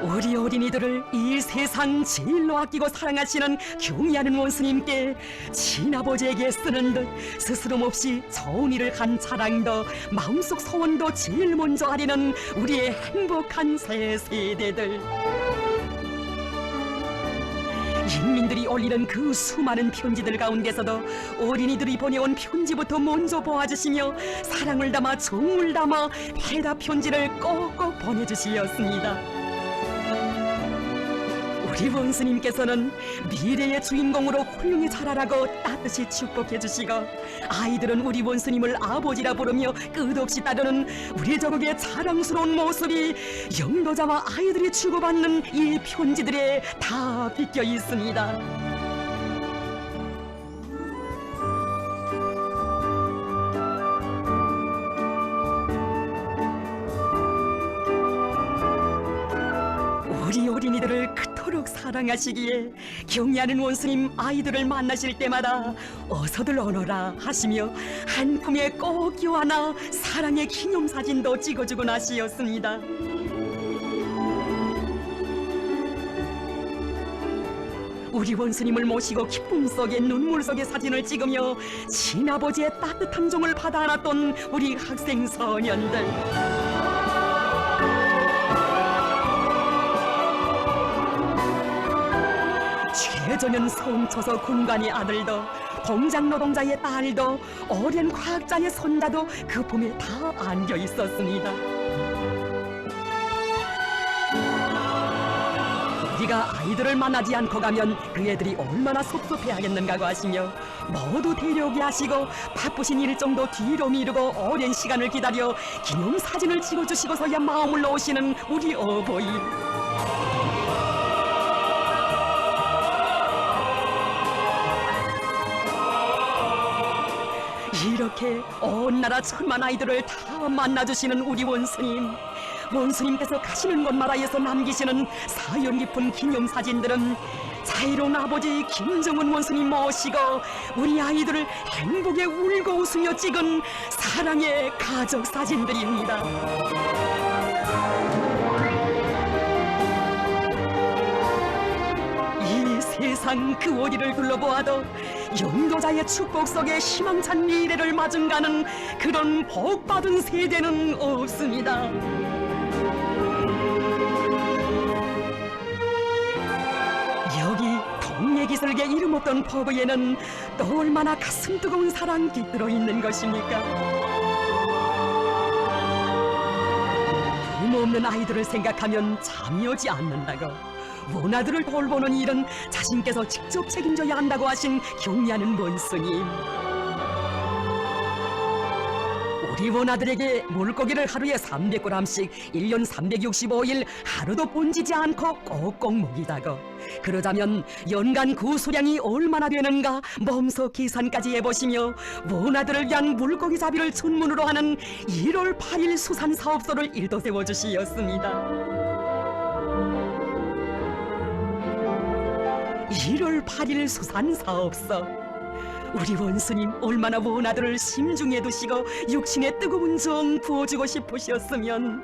우리 어린이들을 이 세상 제일로 아끼고 사랑하시는 경의하는 원수님께 친아버지에게 쓰는 듯 스스럼 없이 좋은 일을 한 자랑도 마음속 소원도 제일 먼저 하려는 우리의 행복한 새 세대들. 인민들이 올리는 그 수많은 편지들 가운데서도 어린이들이 보내온 편지부터 먼저 보아주시며 사랑을 담아 정을 담아 해답 편지를 꼭꼭 보내주시었습니다. 우리 원수님께서는 미래의 주인공으로 훌륭히 자라라고 따뜻이 축복해 주시고 아이들은 우리 원수님을 아버지라 부르며 끝없이 따르는 우리 조국의 자랑스러운 모습이 영도자와 아이들이 주고받는 이 편지들에 다 비껴 있습니다. 우리 어린이들을 그토록 사랑하시기에 경의하는 원수님 아이들을 만나실 때마다 어서들 오너라 하시며 한 품에 꼭 껴안아 사랑의 기념사진도 찍어주곤 하시었습니다. 우리 원수님을 모시고 기쁨 속에 눈물 속에 사진을 찍으며 친아버지의 따뜻한 정을 받아 안았던 우리 학생 소년들. 최전현 성초서 군관의 아들도 공장 노동자의 딸도 어린 과학자의 손자도 그 품에 다 안겨 있었습니다. 우리가 아이들을 만나지 않고 가면 그 애들이 얼마나 섭섭해하겠는가고 하시며 모두 데려오게 하시고 바쁘신 일정도 뒤로 미루고 오랜 시간을 기다려 기념사진을 찍어주시고서야 마음을 놓으시는 우리 어버이. 이렇게 온 나라 천만 아이들을 다 만나주시는 우리 원수님, 원수님께서 가시는 곳마다에서 남기시는 사연 깊은 기념사진들은 자유로운 아버지 김정은 원수님 모시고 우리 아이들을 행복에 울고 웃으며 찍은 사랑의 가족 사진들입니다. 이 세상 그 어디를 둘러보아도 영도자의 축복 속에 희망찬 미래를 마중가는 그런 복받은 세대는 없습니다. 여기 동해기슭에 이름 없던 포구에는 또 얼마나 가슴 뜨거운 사랑 깃들어 있는 것입니까? 부모 없는 아이들을 생각하면 잠이 오지 않는다고, 원아들을 돌보는 일은 자신께서 직접 책임져야 한다고 하신 경리하는 원수님. 우리 원아들에게 물고기를 하루에 300g씩 1년 365일 하루도 번지지 않고 꼭꼭 먹이다고. 그러자면 연간 그 수량이 얼마나 되는가 몸소 계산까지 해보시며 원아들을 위한 물고기 잡이를 전문으로 하는 1월 8일 수산사업소를 일도 세워주시었습니다. 1월 8일 수산사업소. 우리 원수님 얼마나 원아들을 심중에 두시고 육신의 뜨거운 정 부어주고 싶으셨으면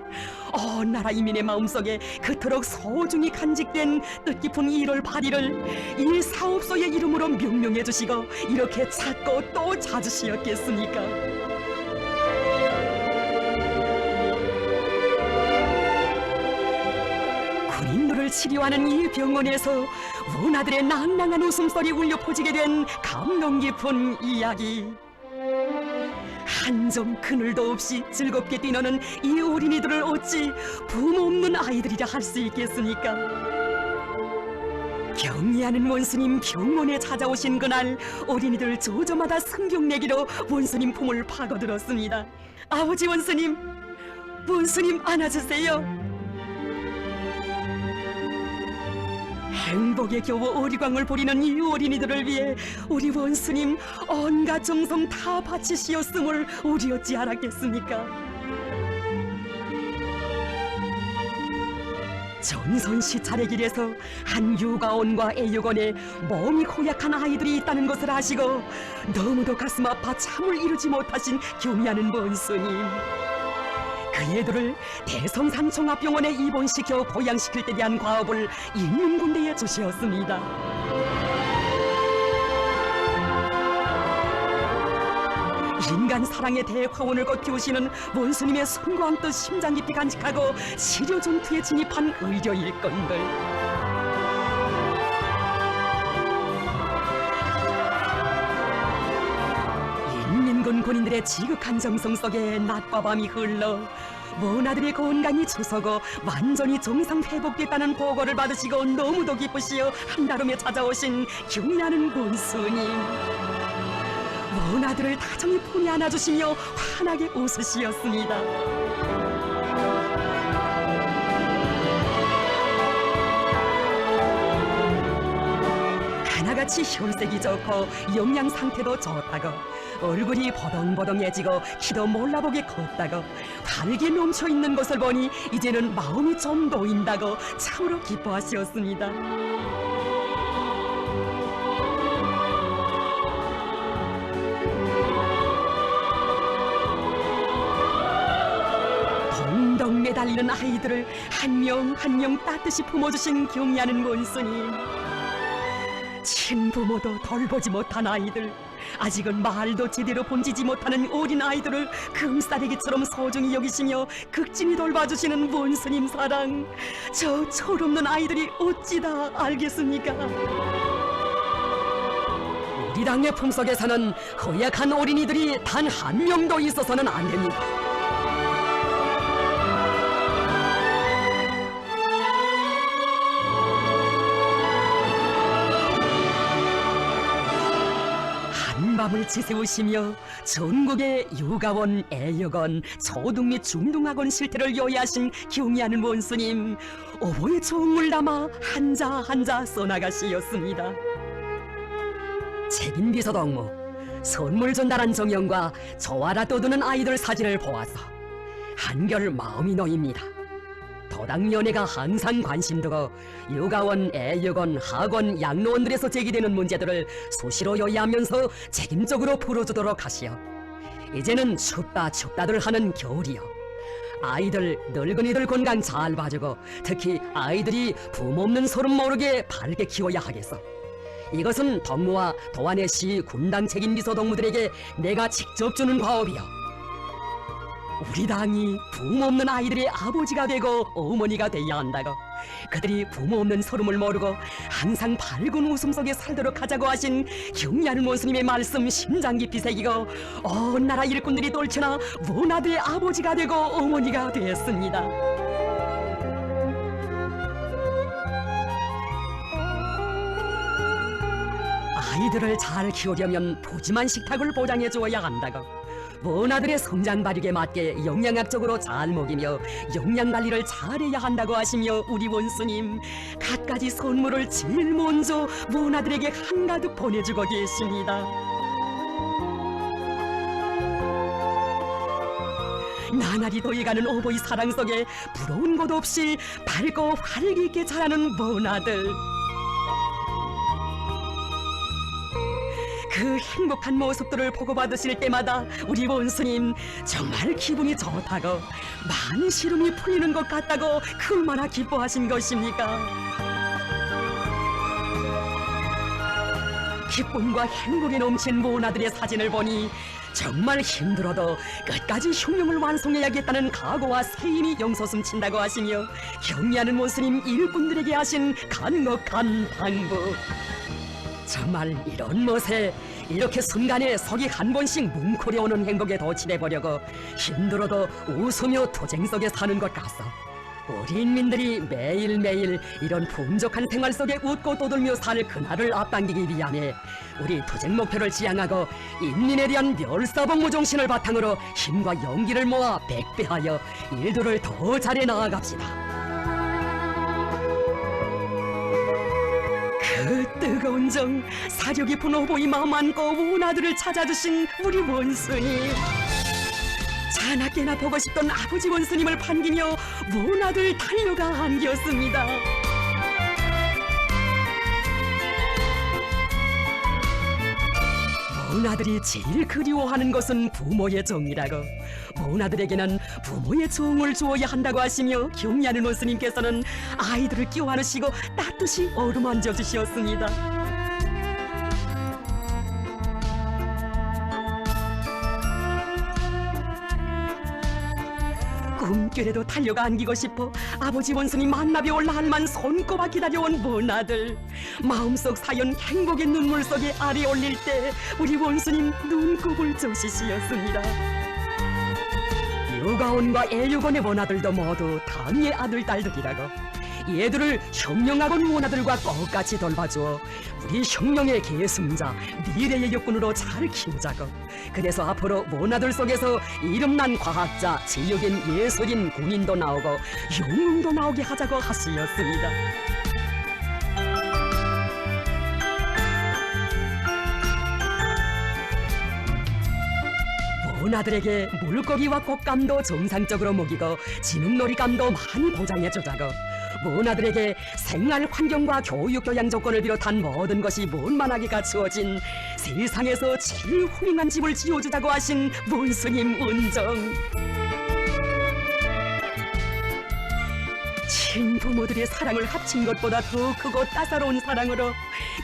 나라 이민의 마음속에 그토록 소중히 간직된 뜻깊은 1월 8일을 이 사업소의 이름으로 명명해 주시고 이렇게 찾고 또 찾으시었겠습니까? 군인들을 치료하는 이 병원에서 원아들의 낭낭한 웃음소리 울려 퍼지게 된 감동 깊은 이야기. 한 점 그늘도 없이 즐겁게 뛰노는 이 어린이들을 어찌 부모 없는 아이들이라 할 수 있겠습니까? 경리하는 원수님 병원에 찾아오신 그날 어린이들 조저마다 성경내기로 원수님 품을 파고들었습니다. 아버지 원수님, 원수님 안아주세요. 행복에 겨워 어리광을 부리는 이 어린이들을 위해 우리 원수님 온갖 정성 다 바치시었음을 우리 어찌 알았겠습니까? 전선시 차례길에서 한 육아원과 애육원에 몸이 고약한 아이들이 있다는 것을 아시고 너무도 가슴 아파 참을 이루지 못하신 경리하는 원수님. 그 애들을 대성산 종합병원에 입원시켜 보양시킬 때 대한 과업을 인문군대에 주시었습니다. 인간 사랑의 대화원을 거키우시는 원수님의 숭고한 뜻 심장 깊이 간직하고 치료 전투에 진입한 의료 일꾼들. 인민군 군인들의 지극한 정성 속에 낮과 밤이 흘러 원아들의 건강이 주서고 완전히 정상 회복됐다는 보고를 받으시고 너무도 기쁘시어 한달음에 찾아오신 경리하는 원수님. 원아들을 다정히 품에 안아주시며 환하게 웃으시었습니다. 하나같이 혈색이 좋고 영양 상태도 좋다고, 얼굴이 버덩버덩해지고 키도 몰라보게 컸다고, 활기 넘쳐있는 것을 보니 이제는 마음이 좀 놓인다고 참으로 기뻐하시었습니다. 동동 매달리는 아이들을 한 명 한 명 따뜻이 품어주신 경리하는 원수님. 친부모도 돌보지 못한 아이들, 아직은 말도 제대로 본지지 못하는 어린 아이들을 금싸레기처럼 소중히 여기시며 극진히 돌봐주시는 원수님 사랑, 저 철없는 아이들이 어찌 다 알겠습니까? 우리 당의 품속에서는 허약한 어린이들이 단 한 명도 있어서는 안 됩니다. 한밤을 지새우시며 전국의 육아원, 애육원, 초등 및 중등학원 실태를 요해하신 경리하는 원수님, 오보에 종을 담아 한자 한자 써나가시었습니다. 책임 비서 동무, 선물 전달한 정영과 저와라 떠드는 아이들 사진을 보아서 한결 마음이 놓입니다. 소당위원회가 항상 관심 두고 육아원, 애육원, 학원, 양로원들에서 제기되는 문제들을 수시로 요의하면서 책임적으로 풀어주도록 하시오. 이제는 춥다들 하는 겨울이요. 아이들, 늙은이들 건강 잘 봐주고 특히 아이들이 부모 없는 서름 모르게 바르게 키워야 하겠어. 이것은 덕무와 도안의 시 군당 책임 비서 동무들에게 내가 직접 주는 과업이요. 우리 당이 부모 없는 아이들의 아버지가 되고 어머니가 돼야 한다고. 그들이 부모 없는 서름을 모르고 항상 밝은 웃음 속에 살도록 하자고 하신 경리하는 원수님의 말씀 심장 깊이 새기고 온 나라 일꾼들이 떨쳐나 원아들의 아버지가 되고 어머니가 되었습니다. 아이들을 잘 키우려면 푸짐한 식탁을 보장해 주어야 한다고. 원아들의 성장 발육에 맞게 영양학적으로 잘 먹이며 영양 관리를 잘해야 한다고 하시며 우리 원수님 갖가지 선물을 제일 먼저 원아들에게 한가득 보내주고 계십니다. 나날이 더해가는 어버이 사랑 속에 부러운 것 없이 밝고 활기 있게 자라는 원아들. 그 행복한 모습들을 보고받으실 때마다 우리 원수님 정말 기분이 좋다고 많은 시름이 풀리는 것 같다고 얼마나 기뻐하신 것입니까? 기쁨과 행복에 넘친 원아들의 사진을 보니 정말 힘들어도 끝까지 흉룡을 완성해야겠다는 각오와 세임이 용솟음친다고 하시며 경리하는 원수님 일꾼들에게 하신 간곡한 당부. 정말 이런 멋에 이렇게 순간에 속이 한 번씩 뭉클해오는 행복에 도취해보려고 힘들어도 웃으며 투쟁 속에 사는 것 같소. 우리 인민들이 매일매일 이런 풍족한 생활 속에 웃고 떠들며 살 그날을 앞당기기 위함에 우리 투쟁 목표를 지향하고 인민에 대한 멸사복무 정신을 바탕으로 힘과 용기를 모아 백배하여 일들을 더 잘해 나아갑시다. 그 뜨거운 정, 사려 깊은 어버이 마음 안고 원아들을 찾아주신 우리 원수님. 자나깨나 보고 싶던 아버지 원수님을 반기며 원아들 달려가 안겼습니다. 원아들이 제일 그리워하는 것은 부모의 정이라고. 원아들에게는 부모의 정을 주어야 한다고 하시며 경리하는 원수님께서는 아이들을 끼워 안으시고 따뜻이 어루만져 주시었습니다. 꿈결에도 달려가 안기고 싶어 아버지 원수님 만나뵈 올 날만 손꼽아 기다려온 원아들. 마음속 사연 행복의 눈물 속에 아래 올릴 때 우리 원수님 눈곱을 조시시었습니다. 육아원과 애육원의 원아들도 모두 당의 아들 딸들이라고. 얘들을 혁명학원 원아들과 똑같이 돌봐주어 우리 혁명의 계승자 미래의 역군으로 잘 키우자고. 그래서 앞으로 원아들 속에서 이름난 과학자, 지역인, 예술인, 군인도 나오고 영웅도 나오게 하자고 하시었습니다. 원아들에게 물고기와 꽃감도 정상적으로 먹이고 진흙놀이감도 많이 보장해주자고. 원아들에게 생활 환경과 교육 교양 조건을 비롯한 모든 것이 원만하게 갖추어진 세상에서 제일 훌륭한 집을 지어주자고 하신 원수님 은정. 친부모들의 사랑을 합친 것보다 더 크고 따사로운 사랑으로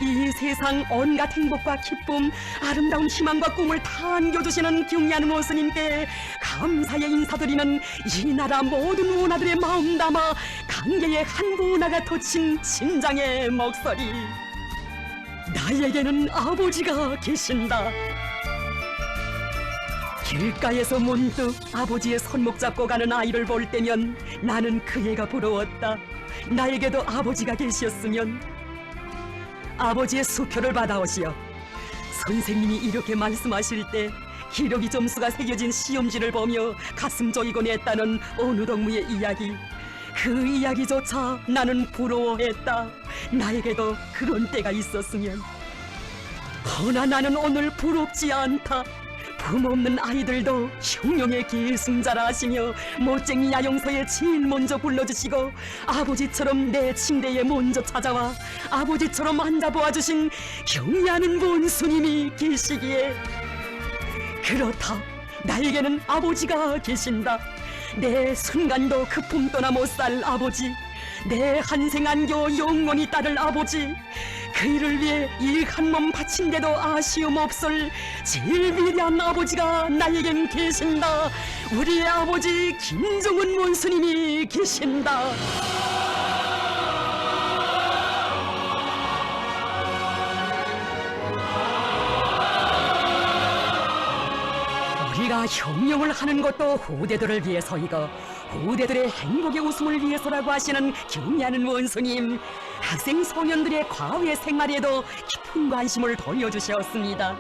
이 세상 온갖 행복과 기쁨, 아름다운 희망과 꿈을 다 안겨주시는 경리하는 원수님께 감사의 인사드리는 이 나라 모든 원아들의 마음 담아 강계의 한 원아가 터친 심장의 목소리. 나에게는 아버지가 계신다. 길가에서 문득 아버지의 손목 잡고 가는 아이를 볼 때면 나는 그 애가 부러웠다. 나에게도 아버지가 계셨으면. 아버지의 수표를 받아오시어. 선생님이 이렇게 말씀하실 때 기러기 점수가 새겨진 시험지를 보며 가슴 조이곤 했다는 어느 동무의 이야기. 그 이야기조차 나는 부러워했다. 나에게도 그런 때가 있었으면. 허나 나는 오늘 부럽지 않다. 부모 없는 아이들도 흉룡의 계승자라 하시며 멋쟁이 야영서에 제일 먼저 불러주시고 아버지처럼 내 침대에 먼저 찾아와 아버지처럼 앉아보아주신 경애하는 원수님이 계시기에 그렇다. 나에게는 아버지가 계신다. 내 순간도 그 품 떠나 못 살 아버지, 내 한생 안겨 영원히 따를 아버지, 그 일을 위해 이 한 몸 바친데도 아쉬움 없을 제일 위대한 아버지가 나에겐 계신다. 우리의 아버지 김정은 원수님이 계신다. 우리가 혁명을 하는 것도 후대들을 위해서이고 후대들의 행복의 웃음을 위해서라고 하시는 경애하는 원수님, 학생 소년들의 과외 생활에도 깊은 관심을 돌려주셨습니다.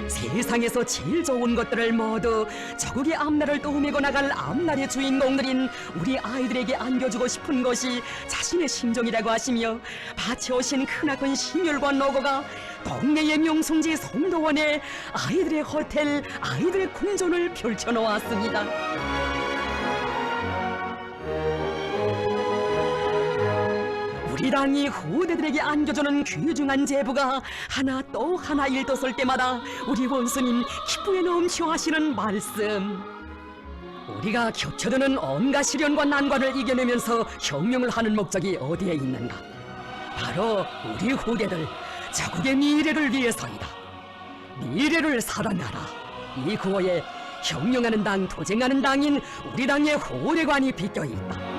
세상에서 제일 좋은 것들을 모두 저국의 앞날을 떠매고 나갈 앞날의 주인공들인 우리 아이들에게 안겨주고 싶은 것이 자신의 심정이라고 하시며 밭에 오신 크나큰 심혈과 노고가 동네의 명성지 송도원에 아이들의 호텔, 아이들의 궁전을 펼쳐놓았습니다. 우리 당이 후대들에게 안겨주는 귀중한 제보가 하나 또 하나 일떠설 때마다 우리 원수님 기쁨에 넘쳐 하시는 말씀. 우리가 겹쳐드는 온갖 시련과 난관을 이겨내면서 혁명을 하는 목적이 어디에 있는가? 바로 우리 후대들 자국의 미래를 위해서이다. 미래를 사랑하라. 이 구호에 혁명하는 당, 도쟁하는 당인 우리 당의 호래관이 빗겨 있다.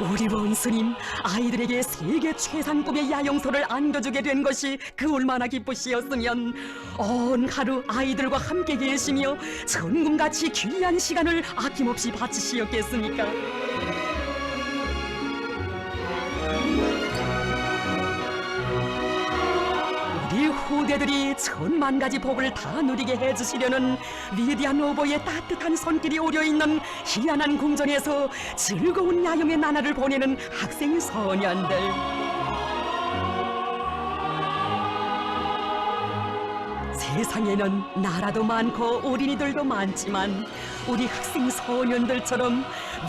우리 원수님, 아이들에게 세계 최상급의 야영소를 안겨주게 된 것이 그 얼마나 기쁘시었으면 온 하루 아이들과 함께 계시며 천금같이 귀한 시간을 아낌없이 바치시었겠습니까? 우리 후대들이 천만 가지 복을 다 누리게 해주시려는 위대한 오보의 따뜻한 손길이 오려있는 희한한 궁전에서 즐거운 야영의 나날을 보내는 학생 소년들. 세상에는 나라도 많고 어린이들도 많지만 우리 학생 소년들처럼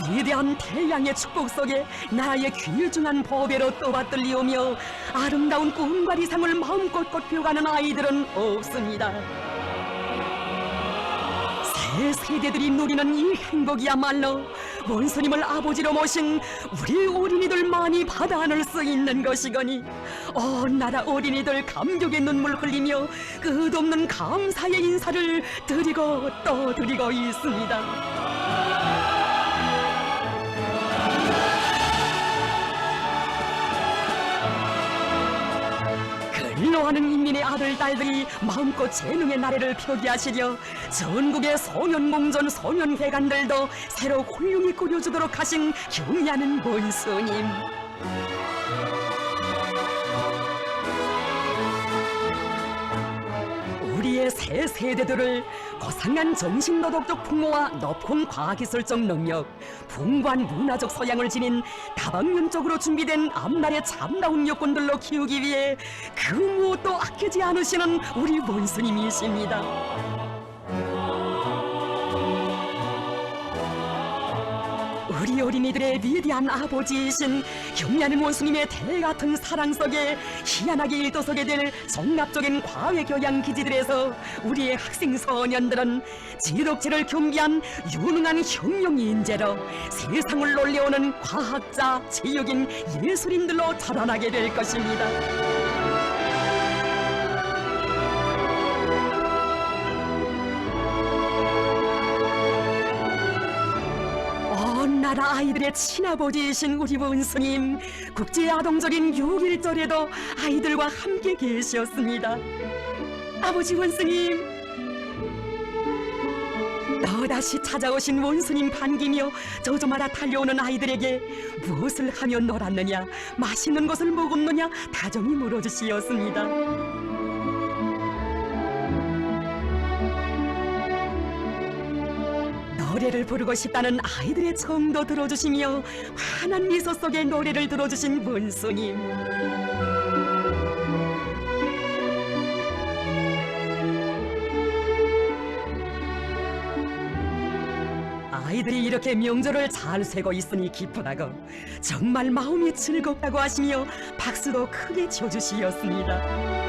위대한 태양의 축복 속에 나라의 귀중한 보배로 떠받들리오며 아름다운 꿈과 이상을 마음껏 꽃피워가는 아이들은 없습니다. 새 세대들이 누리는 이 행복이야말로 원수님을 아버지로 모신 우리 어린이들만이 받아 안을 수 있는 것이거니 온 나라 어린이들 감격의 눈물 흘리며 끝없는 감사의 인사를 드리고 또 드리고 있습니다. 근로하는 인민의 아들, 딸들이 마음껏 재능의 나래를 표기하시려 전국의 소년공전, 소년회관들도 새로 훌륭히 꾸려주도록 하신 경애하는 원수님. 우리의 새 세대들을 고상한 정신도덕적 풍모와 높은 과학기술적 능력, 풍부한 문화적 소양을 지닌 다방면적으로 준비된 앞날의 참다운 여건들로 키우기 위해 그 무엇도 아끼지 않으시는 우리 원수님이십니다. 우리 어린이들의 위대한 아버지이신 경애하는 원수님의 대같은 사랑 속에 희한하게 일도서게 될 종합적인 과외 교양 기지들에서 우리의 학생 소년들은 지독지를 겸비한 유능한 혁명 인재로 세상을 놀려오는 과학자, 체육인, 예술인들로 자라나게 될 것입니다. 나라 아이들의 친아버지이신 우리 원수님, 국제아동절인 6.1절에도 아이들과 함께 계셨습니다. 아버지 원수님, 또다시 찾아오신 원수님 반기며 저저마다 달려오는 아이들에게 무엇을 하며 놀았느냐, 맛있는 것을 먹었느냐 다정히 물어주시었습니다. 노래를 부르고 싶다는 아이들의 청도 들어주시며 환한 미소 속에 노래를 들어주신 문수님. 아이들이 이렇게 명절을 잘 쇠고 있으니 기쁘다고, 정말 마음이 즐겁다고 하시며 박수도 크게 쳐주시었습니다.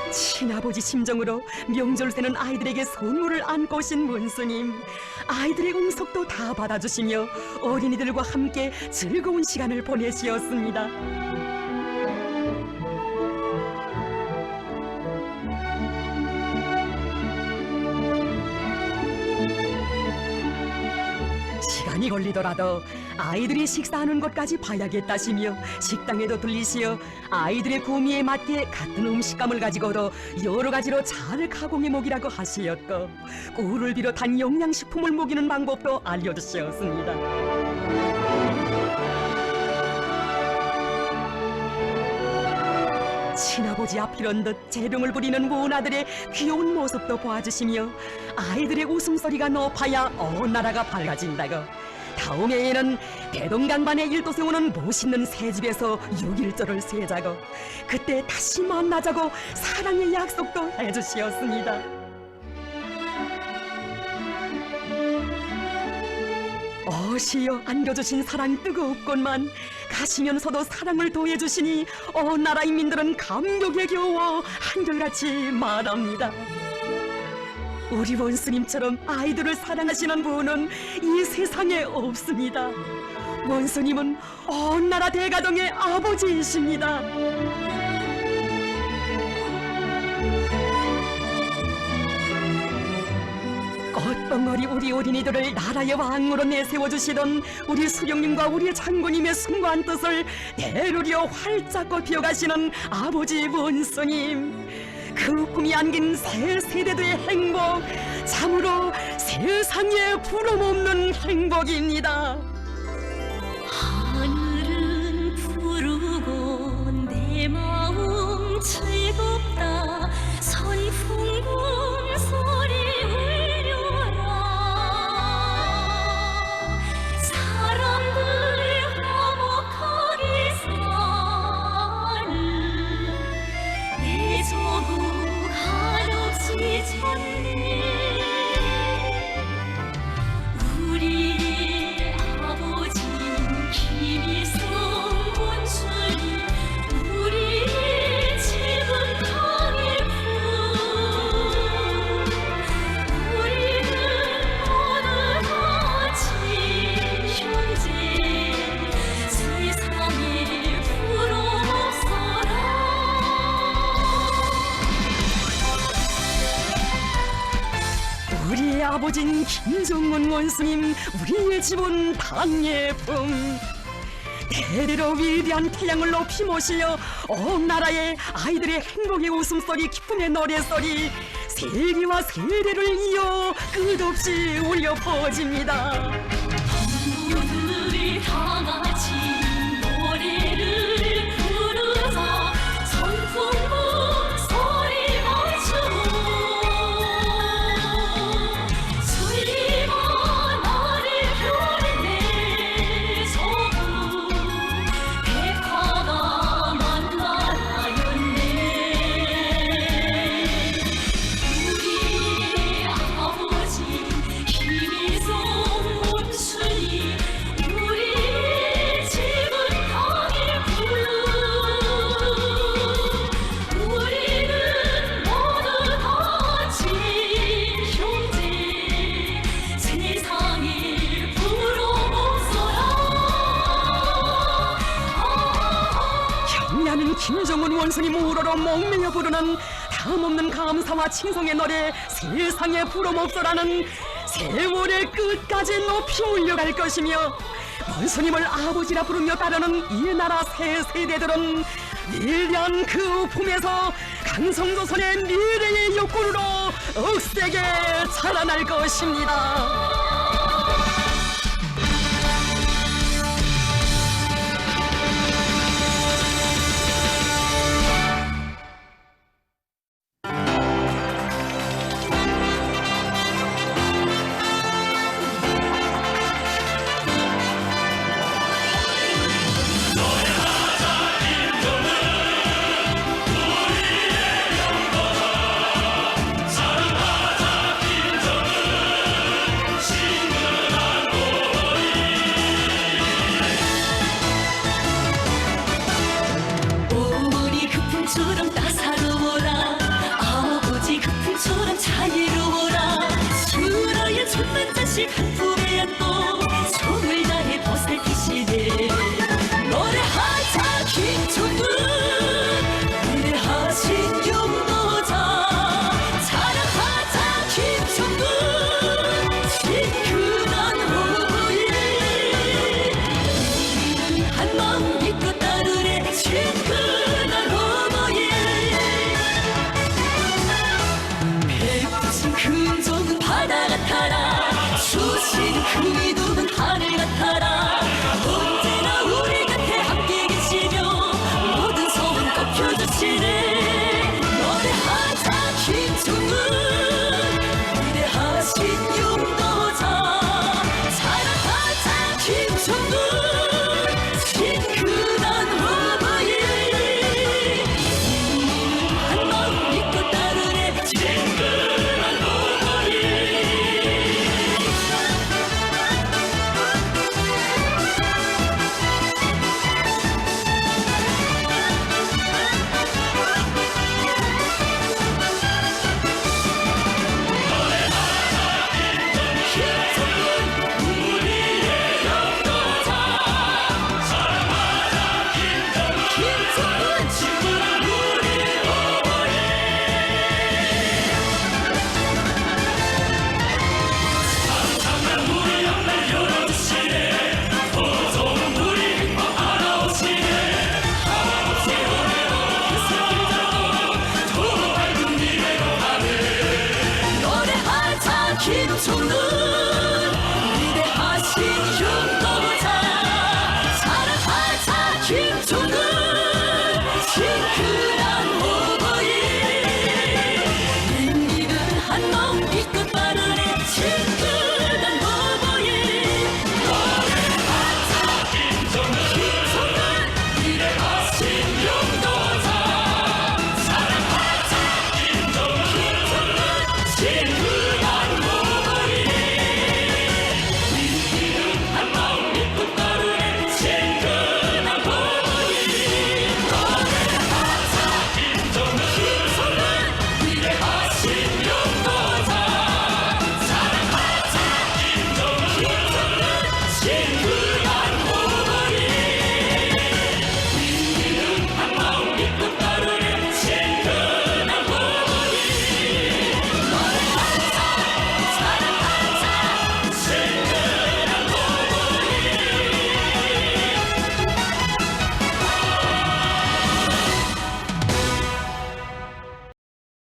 친아버지 심정으로 명절 새는 아이들에게 선물을 안고 오신 문수님. 아이들의 응석도 다 받아주시며 어린이들과 함께 즐거운 시간을 보내시었습니다. 시간이 걸리더라도 아이들이 식사하는 곳까지 봐야겠다시며 식당에도 들리시어 아이들의 구미에 맞게 같은 음식감을 가지고도 여러 가지로 잘 가공해 먹이라고 하시었고, 꿀을 비롯한 영양식품을 먹이는 방법도 알려주셨습니다. 친아버지 앞 이런 듯 재롱을 부리는 문아들의 귀여운 모습도 보아주시며 아이들의 웃음소리가 높아야 나라가 밝아진다고, 다음 해에는 대동강반의 일도 세우는 멋있는 새집에서 6일절을 세자고, 그때 다시 만나자고 사랑의 약속도 해주시었습니다. 시여 안겨주신 사랑 뜨겁건만 가시면서도 사랑을 더해주시니 나라 인민들은 감격에 겨워 한결같이 말합니다. 우리 원수님처럼 아이들을 사랑하시는 분은 이 세상에 없습니다. 원수님은 온 나라 대가동의 아버지이십니다. 꽃봉오리 우리 어린이들을 나라의 왕으로 내세워주시던 우리 수령님과 우리 장군님의 숭고한 뜻을 대루려 활짝 꽃피워가시는 아버지 원수님, 그 꿈이 안긴 새 세대들의 행복, 참으로 세상에 부름없는 행복입니다. 하늘은 푸르고 내 마음 즐겁다. 선풍금 소리 울려라. 사람들 화목하게 사는 내 조국 한없이 찾네. 우리 아버지 김일성 원수님, 우리 집은 강의 우리는 모두 같이 형제, 세상에 부러워서라. 우리의 아버진 김정은 원수님, 우리의 집은 단예품. 대대로 위대한 태양을 높이 모시어 온 나라의 아이들의 행복의 웃음소리, 기쁨의 노래소리, 세계와 세대를 이어 끝없이 울려 퍼집니다. 동무들이 다 같이 노래를 부르자. 선풍금 소리 멈추고 수리마 나를 펴내 소부 백화가 만나라였네. 우리 아버지 김일성 원수님, 우리 집은 강일구, 우리는 모두 같이 형제, 세상에 부러워서라. 경야는 김정은 원수님 우러러 목매여 부르는 다음없는 감사와 칭송의 노래, 세상에 부름없어라는 세월의 끝까지 높이 울려갈 것이며, 원수님을 아버지라 부르며 따르는 이 나라 새 세대들은 위대한 그 품에서 강성조선의 미래의 욕구로 억세게 자라날 것입니다. 하나씩 한 품에 또